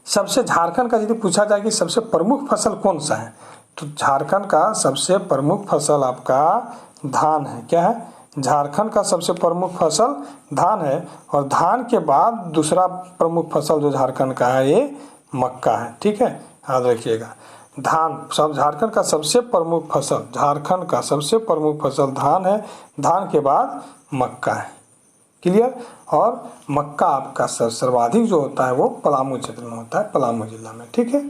Speaker 1: सबसे, झारखंड का यदि पूछा जाए कि सबसे प्रमुख फसल कौन सा है, तो झारखंड का सबसे प्रमुख फसल आपका धान है। क्या है, झारखंड का सबसे प्रमुख फसल धान है। और धान के बाद दूसरा प्रमुख फसल जो झारखंड का है ये मक्का है। ठीक है, याद रखिएगा, धान सब झारखंड का सबसे प्रमुख फसल, झारखंड का सबसे प्रमुख फसल धान है, धान के बाद मक्का है। क्लियर। और मक्का आपका सर्वाधिक जो होता है वो पलामू क्षेत्र में होता है, पलामू जिला में। ठीक है।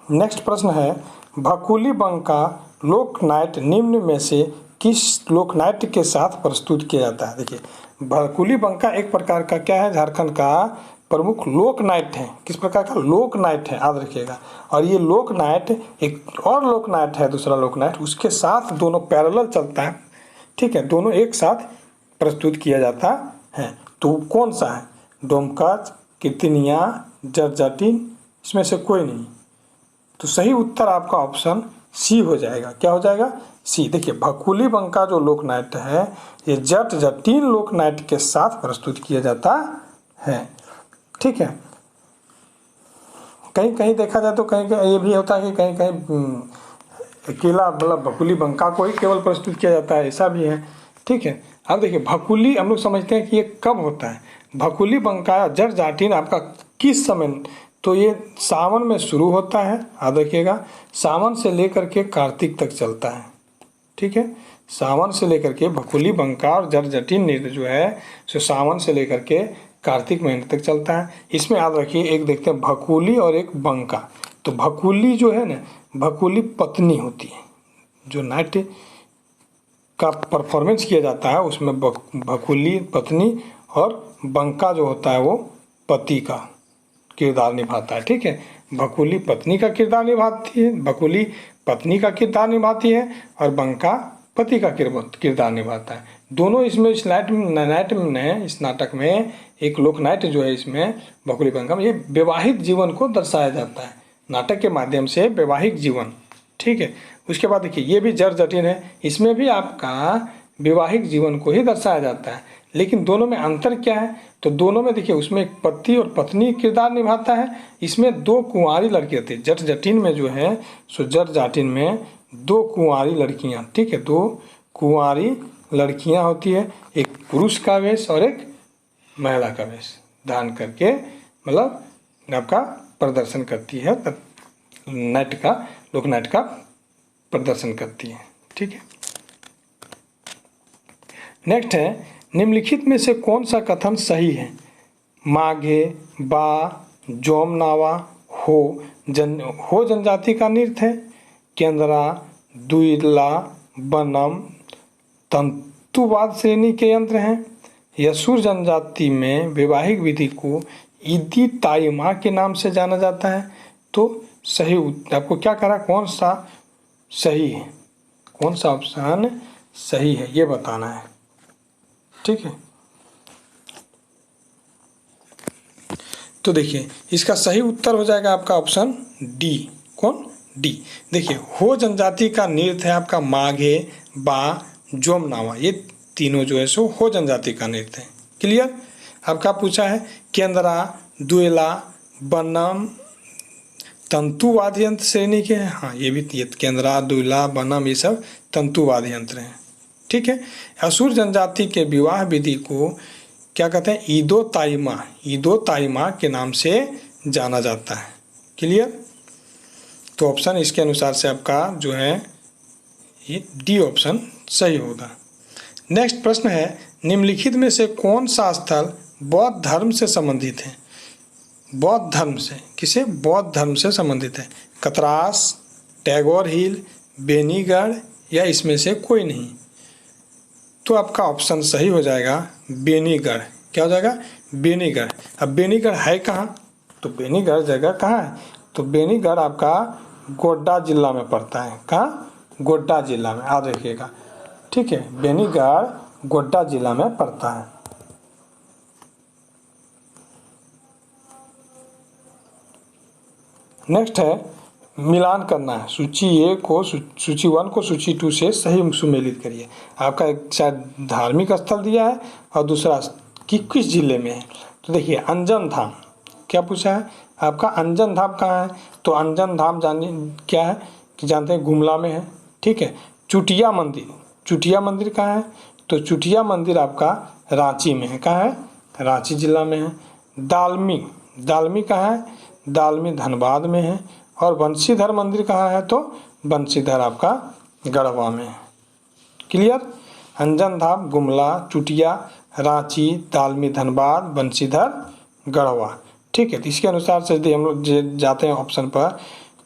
Speaker 1: नेक्स्ट प्रश्न है, भकुली बंका लोक नाट्य निम्न में से किस लोक नाट्य के साथ प्रस्तुत किया जाता है। देखिए भकुली बंका एक प्रकार का क्या है, झारखंड का प्रमुख लोक नाट्य है। किस प्रकार का, लोक नाट्य है, याद रखिएगा। और ये लोक नाट्य एक और लोक नाट्य है, दूसरा लोक नाट्य, उसके साथ दोनों पैरेलल चलता है। ठीक है, दोनों एक साथ प्रस्तुत किया जाता है। तो कौन सा है, डोमकच, कीर्तनिया, जटजाटिन, इसमें से कोई नहीं। तो सही उत्तर आपका ऑप्शन सी हो जाएगा। क्या हो जाएगा, सी। देखिए भकुली बंका जो लोक नाट्य है ये जट जटिन लोक नाट्य के साथ प्रस्तुत किया जाता है। ठीक है, कहीं कहीं देखा जाए तो कहीं कहीं ये भी होता है कि कहीं कहीं अकेला मतलब भकुली बंका को ही केवल प्रस्तुत किया जाता है, ऐसा भी है। ठीक है, अब देखिए भकुली हम लोग समझते हैं कि ये कब होता है, भकुली बंका जट जाटिन आपका किस समय, तो ये सावन में शुरू होता है, याद रखिएगा, सावन से लेकर के कार्तिक तक चलता है। ठीक है, सावन से लेकर के भकुली बंका और जट जटिन नृत्य जो है सो सावन से लेकर के कार्तिक महीने तक चलता है। इसमें याद रखिए एक देखते हैं भकुली और एक बंका। तो भकुली जो है ना, भकुली पत्नी होती है, जो नाट्य का परफॉर्मेंस किया जाता है उसमें भकुली पत्नी और बंका जो होता है वो पति का किरदार निभाता है। ठीक है, भकुली पत्नी का किरदार निभाती है, भकुली पत्नी का किरदार निभाती है और बंका पति का किरदार निभाता है। दोनों इसमें इस इस नाटक में एक लोक नाट्य जो है इसमें भकुली बंका में ये वैवाहिक जीवन को दर्शाया जाता है, नाटक के माध्यम से वैवाहिक जीवन। ठीक है, उसके बाद देखिए ये भी जट जटिन है, इसमें भी आपका वैवाहिक जीवन को ही दर्शाया जाता है। लेकिन दोनों में अंतर क्या है, तो दोनों में देखिए उसमें एक पति और पत्नी किरदार निभाता है, इसमें दो कुंवारी लड़की होती है। जट जटिन में जो है सो जट जाटिन में दो कुंवारी लड़कियां, ठीक है, दो कुंवारी लड़कियां होती है, एक पुरुष का वेश और एक महिला का वेश धारण करके मतलब आपका प्रदर्शन करती है लोकनाट्य का प्रदर्शन करती है। ठीक है, नेक्स्ट है, निम्नलिखित में से कौन सा कथन सही है? माघे, बा, जोमनावा, हो जनजाति का नृत्य है। केंद्रा, दुईला, बनम तंतुवाद श्रेणी के यंत्र हैं। यसूर जनजाति में वैवाहिक विधि को ईदी ताइमा के नाम से जाना जाता है। तो सही आपको क्या करा, कौन सा सही है, कौन सा ऑप्शन सही है ये बताना है। ठीक है, तो देखिए इसका सही उत्तर हो जाएगा आपका ऑप्शन डी। कौन? डी। देखिए हो जनजाति का नृत्य है आपका माघे, बा, जोमनावा, ये तीनों जो है सो हो जनजाति का नृत्य है। क्लियर? आपका पूछा है केंद्रा, दुएला, बनम तंतु वाद्य यंत्र श्रेणी के हैं। हाँ, ये भी केंद्रा, दुएला, बनम ये सब तंतु वाद्य यंत्र हैं। ठीक है, असुर जनजाति के विवाह विधि को क्या कहते हैं? ईदो ताइमा के नाम से जाना जाता है। क्लियर? तो ऑप्शन इसके अनुसार से आपका जो है ये डी ऑप्शन सही होगा। नेक्स्ट प्रश्न है, निम्नलिखित में से कौन सा स्थल बौद्ध धर्म से संबंधित है? बौद्ध धर्म से, किसे? बौद्ध धर्म से संबंधित है। कतरास, टैगोर हिल, बेनीगढ़ या इसमें से कोई नहीं। तो आपका ऑप्शन सही हो जाएगा बेनीगढ़। क्या हो जाएगा? बेनीगढ़। अब बेनीगढ़ है कहाँ? तो बेनीगढ़ जगह कहाँ है? तो बेनीगढ़ आपका गोड्डा जिला में पड़ता है। कहाँ? गोड्डा जिला में, याद रखिएगा। ठीक है, बेनीगढ़ गोड्डा जिला में पड़ता है। नेक्स्ट है मिलान करना है। सूची 1 को सूची 1 को सूची 2 से सही सुमेलित करिए। आपका एक शायद धार्मिक स्थल दिया है और दूसरा कि किस जिले में है। तो देखिए अंजन धाम, क्या पूछा है आपका? अंजन धाम कहाँ है? तो अंजन धाम जानिए क्या है कि जानते हैं, गुमला में है। ठीक है, चुटिया मंदिर कहाँ है? तो चुटिया मंदिर आपका रांची में है। कहाँ है? रांची जिला में है। दालमी कहाँ है? दालमी धनबाद में है। और बंशीधर मंदिर कहाँ है? तो बंशीधर आपका गढ़वा में है। क्लियर? अंजन धाम, गुमला, चुटिया, रांची, दालमी धनबाद, बंशीधर गढ़वा। ठीक है, तो इसके अनुसार से यदि हम लोग जाते हैं ऑप्शन पर,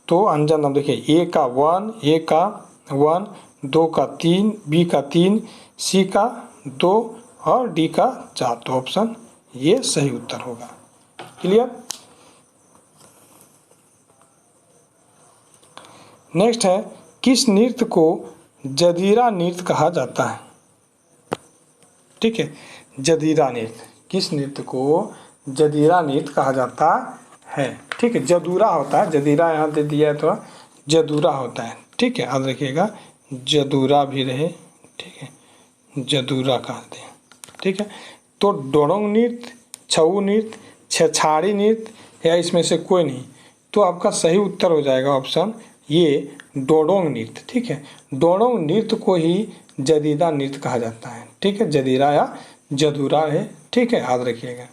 Speaker 1: तो अंजन धाम देखिए ए का 1, 2 का 3, बी का 3, सी का 2 और डी का 4। तो ऑप्शन ये सही उत्तर होगा। क्लियर? नेक्स्ट है, किस नृत्य को जदीरा नृत्य कहा जाता है? ठीक है, जदीरा नृत्य, किस नृत्य को जदीरा नृत्य कहा जाता है? ठीक है, जदूरा होता है, जदीरा यहाँ दे दिया है तो जदूरा होता है। ठीक है, याद रखिएगा, जदूरा भी रहे। ठीक है, जदूरा कहते हैं। ठीक है, तो डोडोंग नृत्य, छऊ नृत्य, छेछाड़ी नृत्य या इसमें से कोई नहीं। तो आपका सही उत्तर हो जाएगा ऑप्शन ये डोडोंग नृत्य। ठीक है, डोडोंग नृत्य को ही जदीरा नृत्य कहा जाता है। ठीक है, जदीरा या जदूरा है। ठीक है, याद रखिएगा।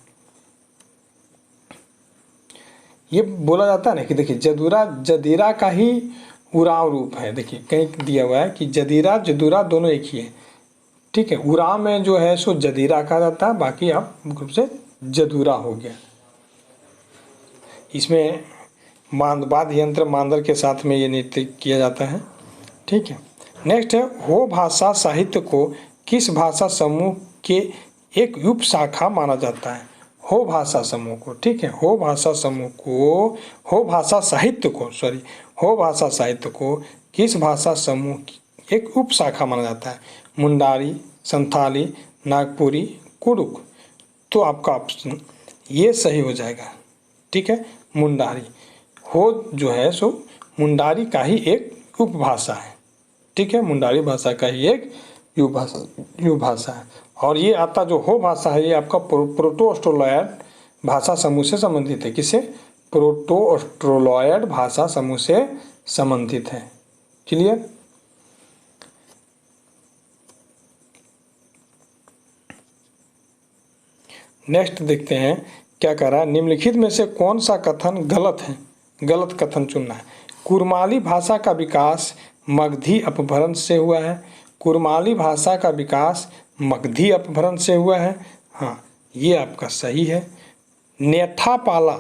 Speaker 1: ये बोला जाता है ना कि देखिए जदीरा का ही उराव रूप है। देखिए कहीं दिया हुआ है कि जदीरा जदूरा दोनों एक ही है। ठीक है, उराव में जो है सो जदीरा कहा जाता है, बाकी आप रूप से जदूरा हो गया। इसमें वाद्य यंत्र मांदर के साथ में ये नृत्य किया जाता है। ठीक है, नेक्स्ट है, हो भाषा साहित्य को किस भाषा समूह के एक उप शाखा माना जाता है? हो भाषा समूह को, ठीक है, हो भाषा साहित्य को किस भाषा समूह की एक उप शाखा माना जाता है? मुंडारी, संथाली, नागपुरी, कुडुक। तो आपका ऑप्शन ये सही हो जाएगा। ठीक है, मुंडारी। हो जो है सो मुंडारी का ही एक उपभाषा है। ठीक है, मुंडारी भाषा का ही एक उपभाषा है। और ये आता जो हो भाषा है ये आपका प्रोटो ऑस्ट्रोलॉयड भाषा समूह से संबंधित है। किसे? प्रोटो ऑस्ट्रोलॉयड भाषा समूह से संबंधित है। क्लियर? नेक्स्ट देखते हैं क्या कह रहा है, निम्नलिखित में से कौन सा कथन गलत है? गलत कथन चुनना है। कुरमाली भाषा का विकास मगधी अपभ्रंश से हुआ है। कुरमाली भाषा का विकास मगधी अपभ्रंश से हुआ है। हाँ, ये आपका सही है। नेठापाला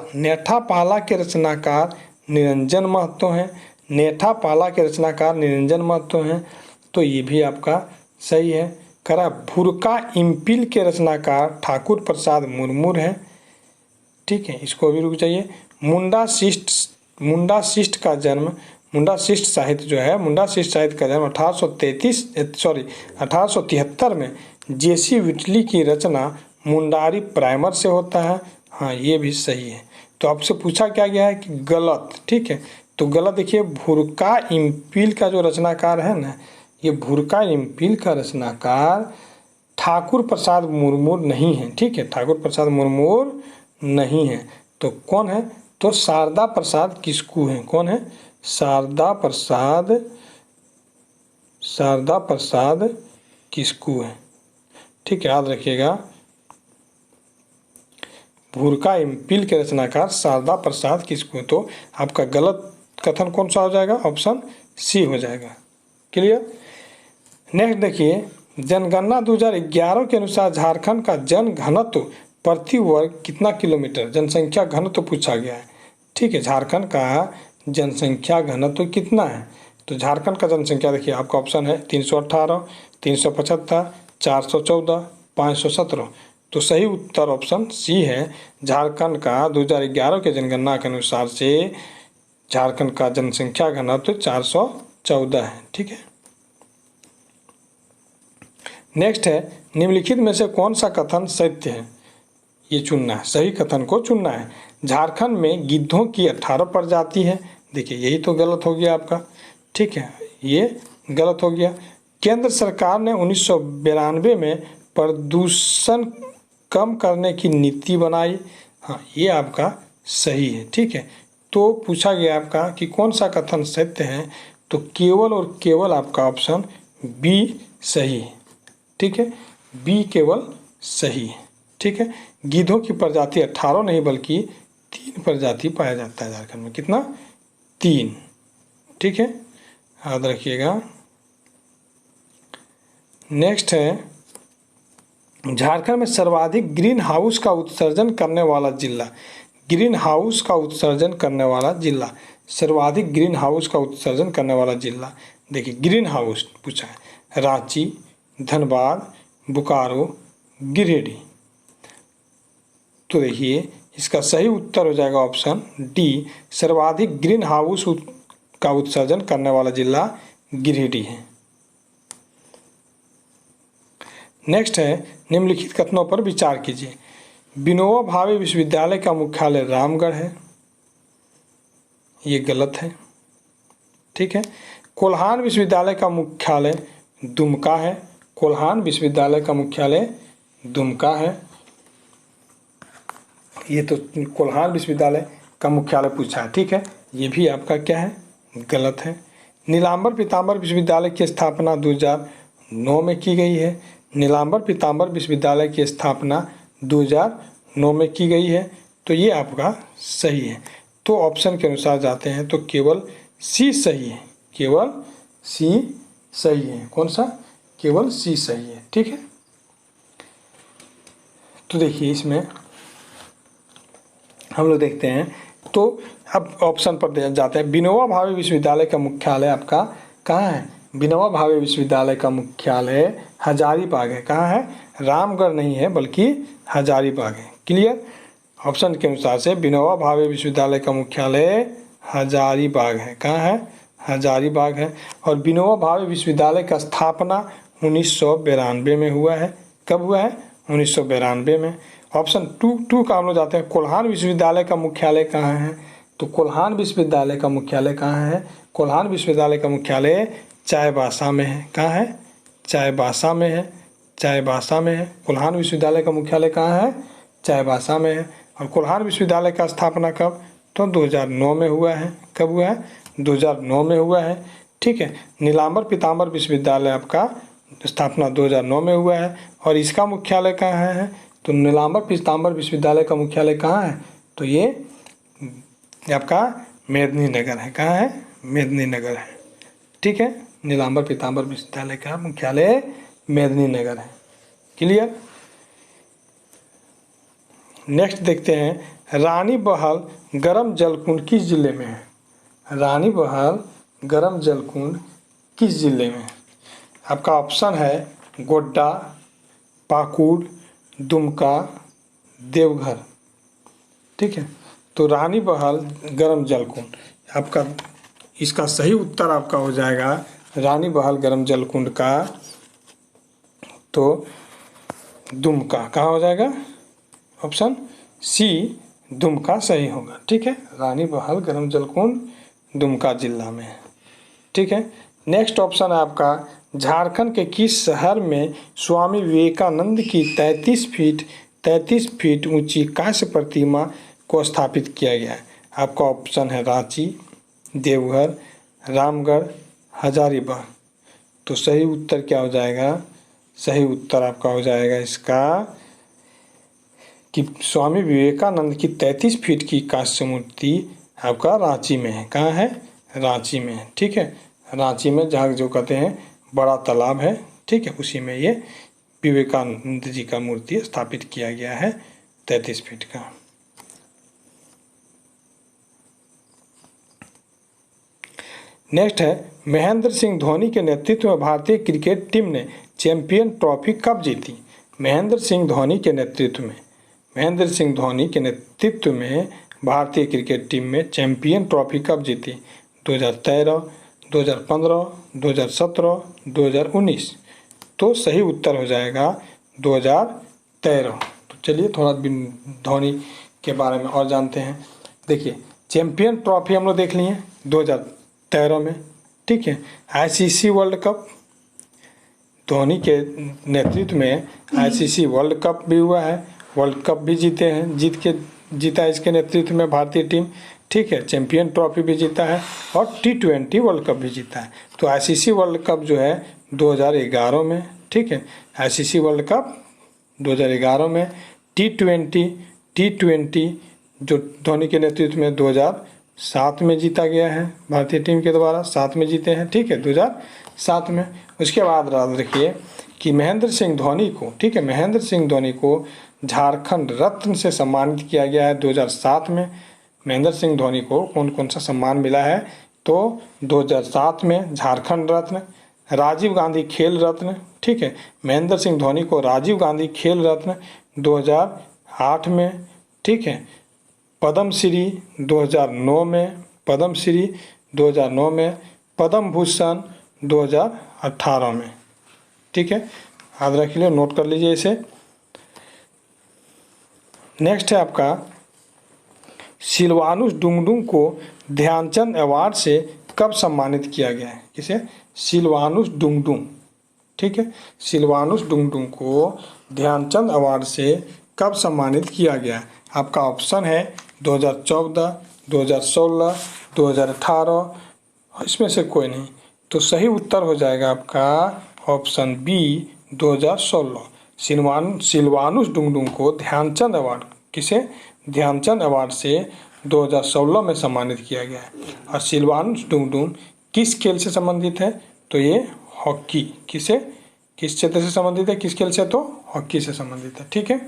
Speaker 1: के रचनाकार निरंजन महतो हैं। नेठापाला के रचनाकार निरंजन महतो हैं, तो ये भी आपका सही है। करा भुरका इम्पिल के रचनाकार ठाकुर प्रसाद मुर्मू हैं। ठीक है, इसको भी रुक जाइए। मुंडा शिष्ट का जन्म, मुंडा शिष्ट साहित्य जो है, मुंडा शिष्ट साहित्य का जन्म 1873 में जेसी विटली की रचना मुंडारी प्राइमर से होता है। हाँ, ये भी सही है। तो आपसे पूछा क्या गया है कि गलत। ठीक है, तो गलत देखिए, भुरका इम्पिल का जो रचनाकार है ना, ये भुरका इम्पिल का रचनाकार ठाकुर प्रसाद मुर्मू नहीं है। ठीक है, ठाकुर प्रसाद मुर्मू नहीं है। तो कौन है? तो शारदा प्रसाद किस्कू है। कौन है? शारदा प्रसाद किस्कू है। ठीक है, याद रखिएगा, भुरका इम्पिल के रचनाकार शारदा प्रसाद किस्कू। तो आपका गलत कथन कौन सा हो जाएगा? ऑप्शन सी हो जाएगा। क्लियर। नेक्स्ट देखिए, जनगणना 2011 के अनुसार झारखंड का जन घनत्व प्रति वर्ग कितना किलोमीटर, जनसंख्या घनत्व पूछा गया है। ठीक है, झारखंड का जनसंख्या घनत्व कितना है? तो झारखंड का जनसंख्या देखिए, आपका ऑप्शन है 318, 375, 414, 517। तो सही उत्तर ऑप्शन सी है। झारखंड का 2011 के जनगणना के अनुसार से झारखंड का जनसंख्या घनत्व 414 है। ठीक है। नेक्स्ट है, निम्नलिखित में से कौन सा कथन सत्य है? ये चुनना है, सही कथन को चुनना है। झारखंड में गिद्धों की 18 प्रजाति है। देखिए, यही तो गलत हो गया आपका। ठीक है, ये गलत हो गया। केंद्र सरकार ने 1992 में प्रदूषण कम करने की नीति बनाई। हाँ, ये आपका सही है। ठीक है, तो पूछा गया आपका कि कौन सा कथन सत्य है, तो केवल और केवल आपका ऑप्शन बी सही है। ठीक है, बी केवल सही है। ठीक है, गिद्धों की प्रजाति 18 नहीं बल्कि 3 प्रजाति पाया जाता है झारखंड में। कितना? 3। ठीक है, याद रखिएगा। नेक्स्ट है, झारखंड में सर्वाधिक ग्रीन हाउस का उत्सर्जन करने वाला जिला। ग्रीन हाउस का उत्सर्जन करने वाला जिला, सर्वाधिक ग्रीन हाउस का उत्सर्जन करने वाला जिला। देखिए, ग्रीन हाउस पूछा है, रांची, धनबाद, बोकारो, गिरिडीह। तो देखिए, इसका सही उत्तर हो जाएगा ऑप्शन डी, सर्वाधिक ग्रीन हाउस का उत्सर्जन करने वाला जिला गिरिडीह है। नेक्स्ट है, निम्नलिखित कथनों पर विचार कीजिए। विनोबा भावे विश्वविद्यालय का मुख्यालय रामगढ़ है। ये गलत है। ठीक है, कोल्हान विश्वविद्यालय का मुख्यालय दुमका है। कोल्हान विश्वविद्यालय का मुख्यालय दुमका है। ये तो कोल्हान विश्वविद्यालय का मुख्यालय पूछा है। ठीक है, ये भी आपका क्या है? गलत है। नीलांबर पीताम्बर विश्वविद्यालय की स्थापना 2009 में की गई है। नीलांबर पीताम्बर विश्वविद्यालय की स्थापना 2009 में की गई है। तो ये आपका सही है। तो ऑप्शन के अनुसार जाते हैं तो केवल सी सही है। केवल सी सही है। कौन सा? केवल सी सही है। ठीक है, तो देखिए, इसमें हम लोग देखते हैं। तो अब ऑप्शन पर जाते हैं। विनोबा भावे विश्वविद्यालय का मुख्यालय आपका कहाँ है? विनोबा भावे विश्वविद्यालय का मुख्यालय हजारीबाग है। कहाँ है? रामगढ़ नहीं है बल्कि हजारीबाग है। क्लियर। ऑप्शन के अनुसार से विनोबा भावे विश्वविद्यालय का मुख्यालय हजारीबाग है। कहाँ है? हजारीबाग है। और विनोबा भावे विश्वविद्यालय का स्थापना 1992 में हुआ है। कब हुआ है? 1992 में। ऑप्शन टू का हम लोग जाते हैं। कोल्हान विश्वविद्यालय का मुख्यालय कहाँ है? तो कोल्हान विश्वविद्यालय का मुख्यालय कहाँ है? कोल्हान विश्वविद्यालय का मुख्यालय चाईबासा में है। कहाँ है? चाईबासा में है। चाईबासा में है। कोल्हान विश्वविद्यालय का मुख्यालय कहाँ है? चाईबासा में है। और कोल्हान विश्वविद्यालय का स्थापना कब? तो 2009 में हुआ है। कब हुआ है? 2009 में हुआ है। ठीक है। नीलांबर पीताम्बर विश्वविद्यालय आपका स्थापना 2009 में हुआ है। और इसका मुख्यालय कहाँ है? तो नीलांबर पीताम्बर विश्वविद्यालय का मुख्यालय कहाँ है? तो ये आपका मेदिनीनगर है। कहाँ है? मेदिनीनगर है। ठीक है, नीलांबर पीताम्बर विश्वविद्यालय का मुख्यालय मेदिनीनगर है। क्लियर। नेक्स्ट देखते हैं, रानी बहाल गर्म जलकुंड किस जिले में है? रानी बहाल गर्म जलकुंड किस जिले में है? आपका ऑप्शन है गोड्डा, पाकुड़, दुमका, देवघर। ठीक है, तो रानी बहाल गर्म जलकुंड आपका, इसका सही उत्तर आपका हो जाएगा रानी बहाल गर्म जलकुंड का, तो दुमका। कहाँ हो जाएगा? ऑप्शन सी दुमका सही होगा। ठीक है, रानी बहाल गर्म जलकुंड दुमका जिला में है। ठीक है, नेक्स्ट ऑप्शन है आपका, झारखंड के किस शहर में स्वामी विवेकानंद की 33 फीट ऊंची कांस्य प्रतिमा को स्थापित किया गया है? आपका ऑप्शन है रांची, देवघर, रामगढ़, हजारीबाग। तो सही उत्तर क्या हो जाएगा? सही उत्तर आपका हो जाएगा इसका कि स्वामी विवेकानंद की 33 फीट की कांस्य मूर्ति आपका रांची में है। कहाँ है? रांची में है। ठीक है, रांची में जहाँ जो कहते हैं बड़ा तालाब है, ठीक है, उसी में ये विवेकानंद जी का मूर्ति स्थापित किया गया है 33 फीट का। नेक्स्ट है, महेंद्र सिंह धोनी के नेतृत्व में भारतीय क्रिकेट टीम ने चैंपियन ट्रॉफी कब जीती? महेंद्र सिंह धोनी के नेतृत्व में भारतीय क्रिकेट टीम में चैंपियन ट्रॉफी कब जीती? 2013, 2015, 2017, 2019। तो सही उत्तर हो जाएगा 2013। तो चलिए थोड़ा धोनी के बारे में और जानते हैं। देखिए, चैंपियन ट्रॉफी हम लोग देख लिए 2013 में। ठीक है, आईसीसी वर्ल्ड कप, धोनी के नेतृत्व में आईसीसी वर्ल्ड कप भी हुआ है, वर्ल्ड कप भी जीते हैं, जीता इसके नेतृत्व में भारतीय टीम। ठीक है, चैंपियन ट्रॉफी भी जीता है और T20 वर्ल्ड कप भी जीता है। तो आईसीसी वर्ल्ड कप जो है 2011 में, ठीक है, आईसीसी वर्ल्ड कप 2011 में, T20 जो धोनी के नेतृत्व में 2007 में जीता गया है भारतीय टीम के द्वारा, 7 में जीते हैं। ठीक है, 2007 में। उसके बाद याद रखिए कि महेंद्र सिंह धोनी को, ठीक है, महेंद्र सिंह धोनी को झारखंड रत्न से सम्मानित किया गया है 2007 में। महेंद्र सिंह धोनी को कौन कौन सा सम्मान मिला है? तो 2007 में झारखंड रत्न, राजीव गांधी खेल रत्न, ठीक है, महेंद्र सिंह धोनी को राजीव गांधी खेल रत्न 2008 में, ठीक है, पद्मश्री 2009 में, पद्मश्री 2009 में, पद्म भूषण 2018 में। ठीक है, याद रख लीजिए, नोट कर लीजिए इसे। नेक्स्ट है आपका, सिलवानुस डुंगडुंग को ध्यानचंद अवार्ड से कब सम्मानित किया गया है? किसे? सिलवानुस डुंगडुंग। ठीक है, सिलवानुस डुंगडुंग को ध्यानचंद अवार्ड से कब सम्मानित किया गया? आपका ऑप्शन है 2014, 2016, 2018, इसमें से कोई नहीं। तो सही उत्तर हो जाएगा आपका ऑप्शन बी 2016। सिलवानुस डुंगडुंग को ध्यानचंद अवार्ड, किसे? ध्यानचंद अवार्ड से 2016 में सम्मानित किया गया है। और सिलवानुस डुंगडुंग किस खेल से संबंधित है? तो ये हॉकी। किस क्षेत्र से संबंधित है? किस खेल से? तो हॉकी से संबंधित है। ठीक है,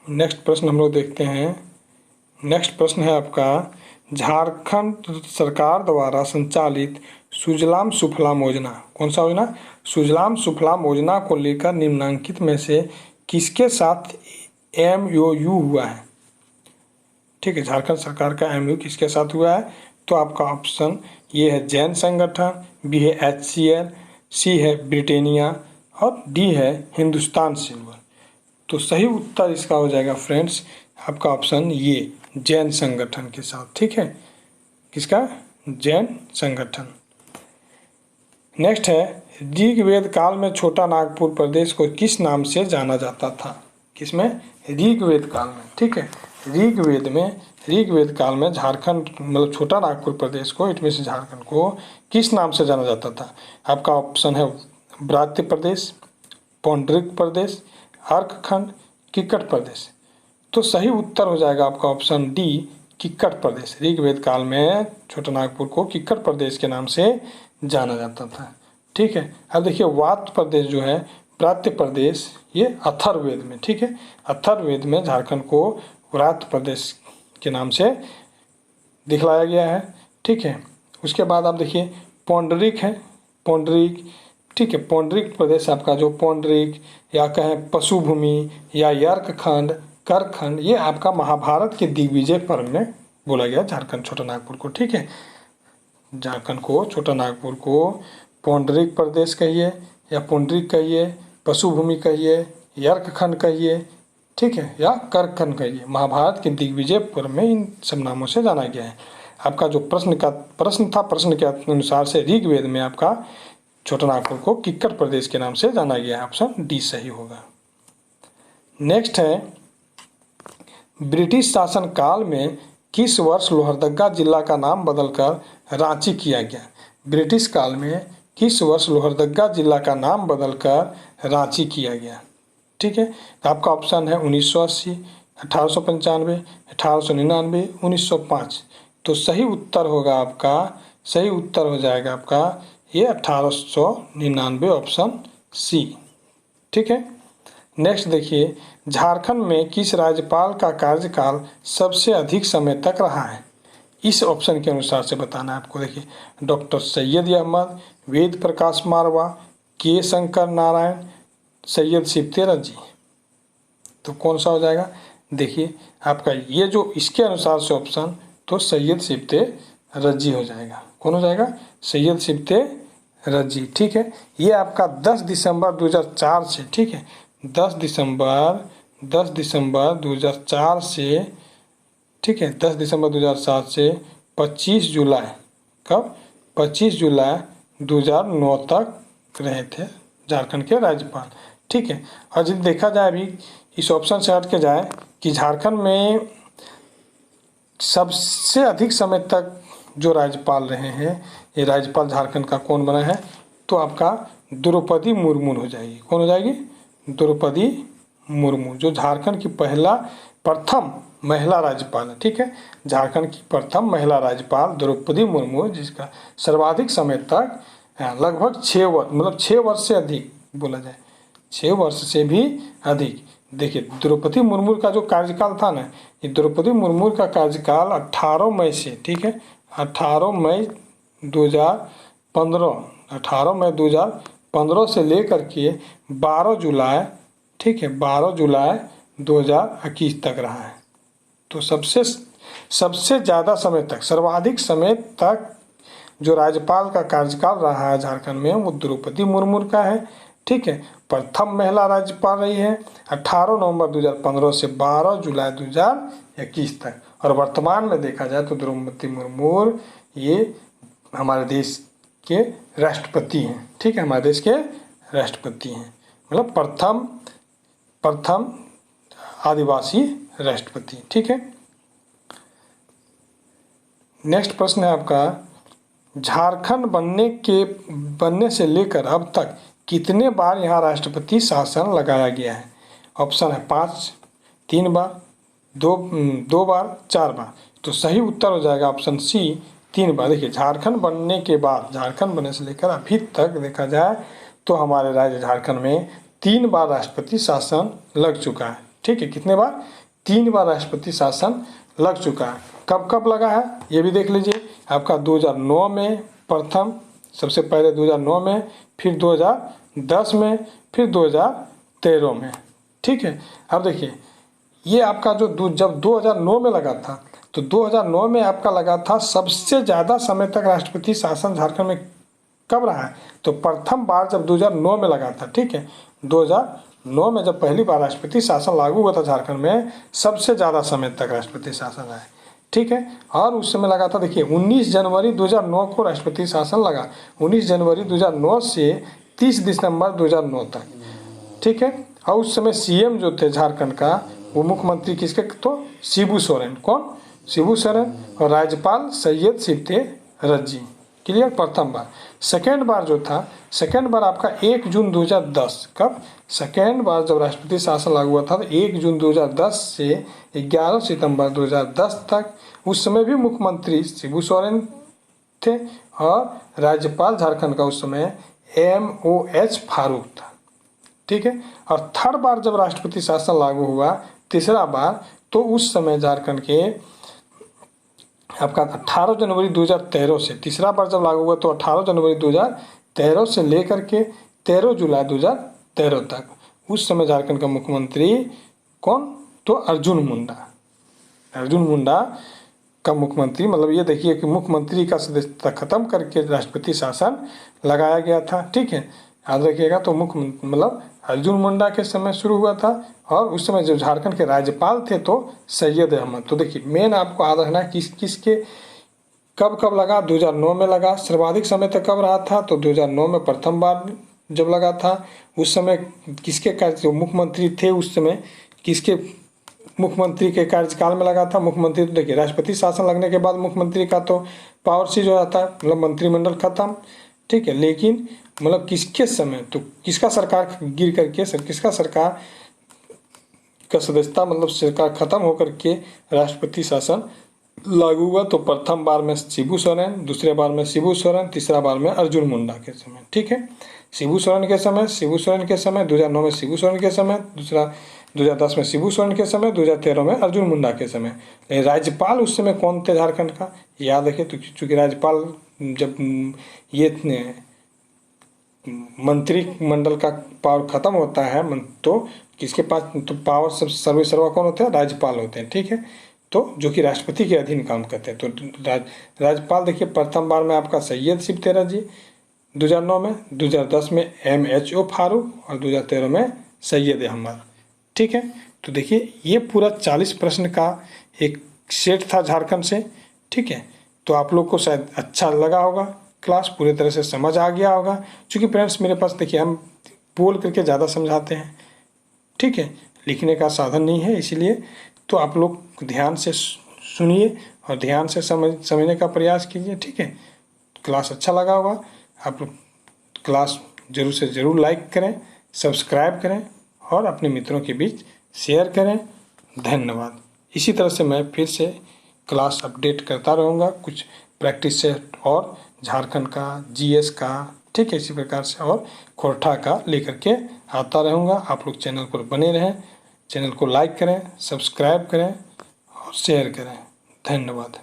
Speaker 1: नेक्स्ट प्रश्न हम लोग देखते हैं। नेक्स्ट प्रश्न है आपका, झारखंड सरकार द्वारा संचालित सुजलाम सुफलाम योजना, कौन सा योजना? सुजलाम सुफलाम योजना को लेकर निम्नलिखित में से किसके साथ MOU हुआ है? ठीक है, झारखंड सरकार का MOU किसके साथ हुआ है? तो आपका ऑप्शन ये है जैन संगठन, B है HCL, C है ब्रिटेनिया और D है हिंदुस्तान सिल्वर। तो सही उत्तर इसका हो जाएगा फ्रेंड्स आपका ऑप्शन ये, जैन संगठन के साथ। ठीक है, किसका? जैन संगठन। नेक्स्ट है, ऋग्वेद काल में छोटा नागपुर प्रदेश को किस नाम से जाना जाता था? किसमें? ऋग्वेद काल में। ठीक है, ऋग्वेद काल में झारखंड मतलब छोटा नागपुर प्रदेश को, इनमें से झारखंड को किस नाम से जाना जाता था? आपका ऑप्शन है ब्रात्य प्रदेश, पौंड्रिक प्रदेश, अर्कखंड, किक्कट प्रदेश। तो सही उत्तर हो जाएगा आपका ऑप्शन डी, किक्कट प्रदेश। ऋग्वेद काल में छोटानागपुर को किक्कट प्रदेश के नाम से जाना जाता था। ठीक है, अब देखिए वात प्रदेश जो है, ब्रात्य प्रदेश, ये अथर्ववेद में, ठीक है, अथर्ववेद में झारखंड को व्रात प्रदेश के नाम से दिखलाया गया है। ठीक है, उसके बाद आप देखिए पौंडरिक है, पौंडरिक, ठीक है, पौंडरिक प्रदेश आपका जो पौंडरिक या कहें पशुभूमि या यर्कखंड, करखंड, ये आपका महाभारत के दिग्विजय पर्व में बोला गया झारखंड छोटानागपुर को। ठीक है, झारखंड को छोटानागपुर को पौंडरिक प्रदेश कहिए या पौंडरिक कहिए, पशुभूमि कहिए, यर्कखंड कहिए, ठीक है, या करखंड कहिए, महाभारत के दिग्विजय पर्व में इन सब नामों से जाना गया है। आपका जो प्रश्न था, प्रश्न के अनुसार से ऋग्वेद में आपका छोटानागपुर को किक्कट प्रदेश के नाम से जाना गया है। ऑप्शन डी सही होगा। नेक्स्ट है, ब्रिटिश शासन काल में किस वर्ष लोहरदगा जिला का नाम बदलकर रांची किया गया? ब्रिटिश काल में किस वर्ष लोहरदगा जिला का नाम बदलकर रांची किया गया? ठीक है, तो आपका ऑप्शन है 1980, 1895, 1899, 1905। तो सही उत्तर होगा आपका, सही उत्तर हो जाएगा आपका ये 1899, ऑप्शन सी। ठीक है, नेक्स्ट देखिए, झारखंड में किस राज्यपाल का कार्यकाल सबसे अधिक समय तक रहा है? इस ऑप्शन के अनुसार से बताना है आपको। देखिए, डॉक्टर सैयद अहमद, वेद प्रकाश मारवा, के शंकर नारायण, सैयद सिप्ते रजी। तो कौन सा हो जाएगा? देखिए आपका ये जो इसके अनुसार से ऑप्शन, तो सैयद सिप्ते रजी हो जाएगा। कौन हो जाएगा? सैयद सिप्ते रजी। ठीक है, ये आपका 10 दिसंबर 2004 से, ठीक है, 10 दिसंबर 2004 से, ठीक है, 10 दिसंबर 2007 से 25 जुलाई, कब? 25 जुलाई 2009 तक रहे थे झारखंड के राज्यपाल। ठीक है, और यदि देखा जाए अभी इस ऑप्शन से हट के जाए कि झारखंड में सबसे अधिक समय तक जो राज्यपाल रहे हैं, ये राज्यपाल झारखंड का कौन बना है? तो आपका द्रौपदी मुर्मू हो जाएगी। कौन हो जाएगी? द्रौपदी मुर्मू, जो झारखंड की प्रथम महिला राज्यपाल है। ठीक है, झारखंड की प्रथम महिला राज्यपाल द्रौपदी मुर्मू, जिसका सर्वाधिक समय तक लगभग 6 वर्ष, मतलब 6 वर्ष से अधिक बोला जाए, 6 वर्ष से भी अधिक। देखिए द्रौपदी मुर्मू का जो कार्यकाल था ना, ये द्रौपदी मुर्मू का कार्यकाल 18 मई से, ठीक है, 18 मई 2015 से लेकर के 12 जुलाई, ठीक है, 12 जुलाई 2021 तक रहा है। तो सबसे ज़्यादा समय तक, सर्वाधिक समय तक जो राज्यपाल का कार्यकाल रहा है झारखंड में, वो द्रौपदी मुर्मू का है। ठीक है, प्रथम महिला राज्यपाल रही है 18 नवंबर 2015 से 12 जुलाई 2021 तक। और वर्तमान में देखा जाए तो द्रौपदी मुर्मू ये हमारे देश के राष्ट्रपति हैं। ठीक है, हमारे देश के राष्ट्रपति हैं, मतलब प्रथम आदिवासी राष्ट्रपति। ठीक है, नेक्स्ट प्रश्न है आपका, झारखंड बनने से लेकर अब तक कितने बार यहाँ राष्ट्रपति शासन लगाया गया है? ऑप्शन है 5, 3 बार, 2 बार, 4 बार। तो सही उत्तर हो जाएगा ऑप्शन सी, 3 बार। देखिए झारखंड बनने के बाद, झारखंड बनने से लेकर अभी तक देखा जाए तो हमारे राज्य झारखंड में 3 बार राष्ट्रपति शासन लग चुका है। ठीक है, कितने बार? 3 बार राष्ट्रपति शासन लग चुका है। कब कब लगा है ये भी देख लीजिए। आपका 2009 में प्रथम, सबसे पहले 2009 में, फिर 2010 में, फिर 2013 में। ठीक है, अब देखिए ये आपका जब 2009 में लगा था, तो 2009 में आपका लगा था सबसे ज़्यादा समय तक राष्ट्रपति शासन झारखंड में कब रहा है? तो प्रथम बार जब 2009 में लगा था। ठीक है, 2009 में जब पहली बार राष्ट्रपति शासन लागू हुआ था झारखंड में, सबसे ज़्यादा समय तक राष्ट्रपति शासन रहा है। ठीक है, और उस समय लगा था, देखिए 19 जनवरी 2009 को राष्ट्रपति शासन लगा, 19 जनवरी 2009 से 30 दिसंबर 2009 तक। ठीक है, और उस समय सीएम जो थे झारखंड का, वो मुख्यमंत्री किसके? तो शिबू सोरेन। कौन? शिबू सोरेन। और राज्यपाल सैयद सिप्ते रजी। क्लियर, प्रथम बार। सेकेंड बार जो था, सेकेंड बार आपका 1 जून 2010, कब, सेकेंड बार जब राष्ट्रपति शासन लागू हुआ था तो 1 जून 2010 से 11 सितंबर 2010 तक। उस समय भी मुख्यमंत्री शिबू सोरेन थे और राज्यपाल झारखंड का उस समय MOH फारूक था, ठीक है। और थर्ड बार जब राष्ट्रपति शासन लागू हुआ, तीसरा बार, तो उस समय झारखंड के आपका 18 जनवरी 2013 से, तीसरा बार जब लागू हुआ तो 18 जनवरी 2013 से लेकर के 13 जुलाई 2013 तक। उस समय झारखंड का मुख्यमंत्री कौन, तो अर्जुन मुंडा। अर्जुन मुंडा का मुख्यमंत्री, मतलब ये देखिए कि मुख्यमंत्री का सदस्यता खत्म करके राष्ट्रपति शासन लगाया गया था, ठीक है, याद रखिएगा। तो मुख्य मतलब अर्जुन मुंडा के समय शुरू हुआ था और उस समय जो झारखंड के राज्यपाल थे तो सैयद अहमद। तो देखिए मेन आपको याद रखना है किसके कब कब लगा, 2009 में लगा। सर्वाधिक समय तक कब रहा था, तो 2009 में प्रथम बार जब लगा था। उस समय किसके जो मुख्यमंत्री थे उस समय किसके मुख्यमंत्री के कार्यकाल में लगा था, मुख्यमंत्री, तो देखिए राष्ट्रपति शासन लगने के बाद मुख्यमंत्री का तो पावर सीज हो जाता है, मतलब मंत्रिमंडल खत्म, ठीक है। लेकिन मतलब किसके समय, तो किसका सरकार गिर करके किसका सरकार का सदस्यता, मतलब सरकार खत्म होकर के राष्ट्रपति शासन लागू हुआ, तो प्रथम बार में शिबू सोरेन, दूसरे बार में शिबू सोरेन, तीसरा बार में अर्जुन मुंडा के समय, ठीक है। शिबू सोरेन के समय 2009 में शिबू सोरेन के समय, दूसरा 2010 में शिबू सोरेन के समय, 2013 में अर्जुन मुंडा के समय। राज्यपाल उस समय कौन थे झारखंड का, याद रखिए। तो चूंकि राज्यपाल जब ये मंत्रिमंडल का पावर खत्म होता है तो किसके पास तो पावर सर्वे सर्वा कौन होते हैं, राज्यपाल होते हैं, ठीक है। तो जो कि राष्ट्रपति के अधीन काम करते हैं। तो राज्यपाल देखिए प्रथम बार में आपका सैयद शिवतेजा जी 2009 में, 2010 में MHO फारूक और 2013 में सैयद अहमद, ठीक है। तो देखिए ये पूरा 40 प्रश्न का एक सेट था झारखंड से, ठीक है। तो आप लोग को शायद अच्छा लगा होगा, क्लास पूरी तरह से समझ आ गया होगा। क्योंकि फ्रेंड्स मेरे पास देखिए हम बोल करके ज़्यादा समझाते हैं, ठीक है, लिखने का साधन नहीं है, इसलिए तो आप लोग ध्यान से सुनिए और ध्यान से समझने का प्रयास कीजिए, ठीक है। क्लास अच्छा लगा होगा, आप लोग क्लास जरूर से ज़रूर लाइक करें, सब्सक्राइब करें और अपने मित्रों के बीच शेयर करें। धन्यवाद। इसी तरह से मैं फिर से क्लास अपडेट करता रहूँगा, कुछ प्रैक्टिस सेट और झारखंड का GS का, ठीक है, इसी प्रकार से और खोरठा का लेकर के आता रहूँगा। आप लोग चैनल पर बने रहें, चैनल को लाइक करें, सब्सक्राइब करें और शेयर करें। धन्यवाद।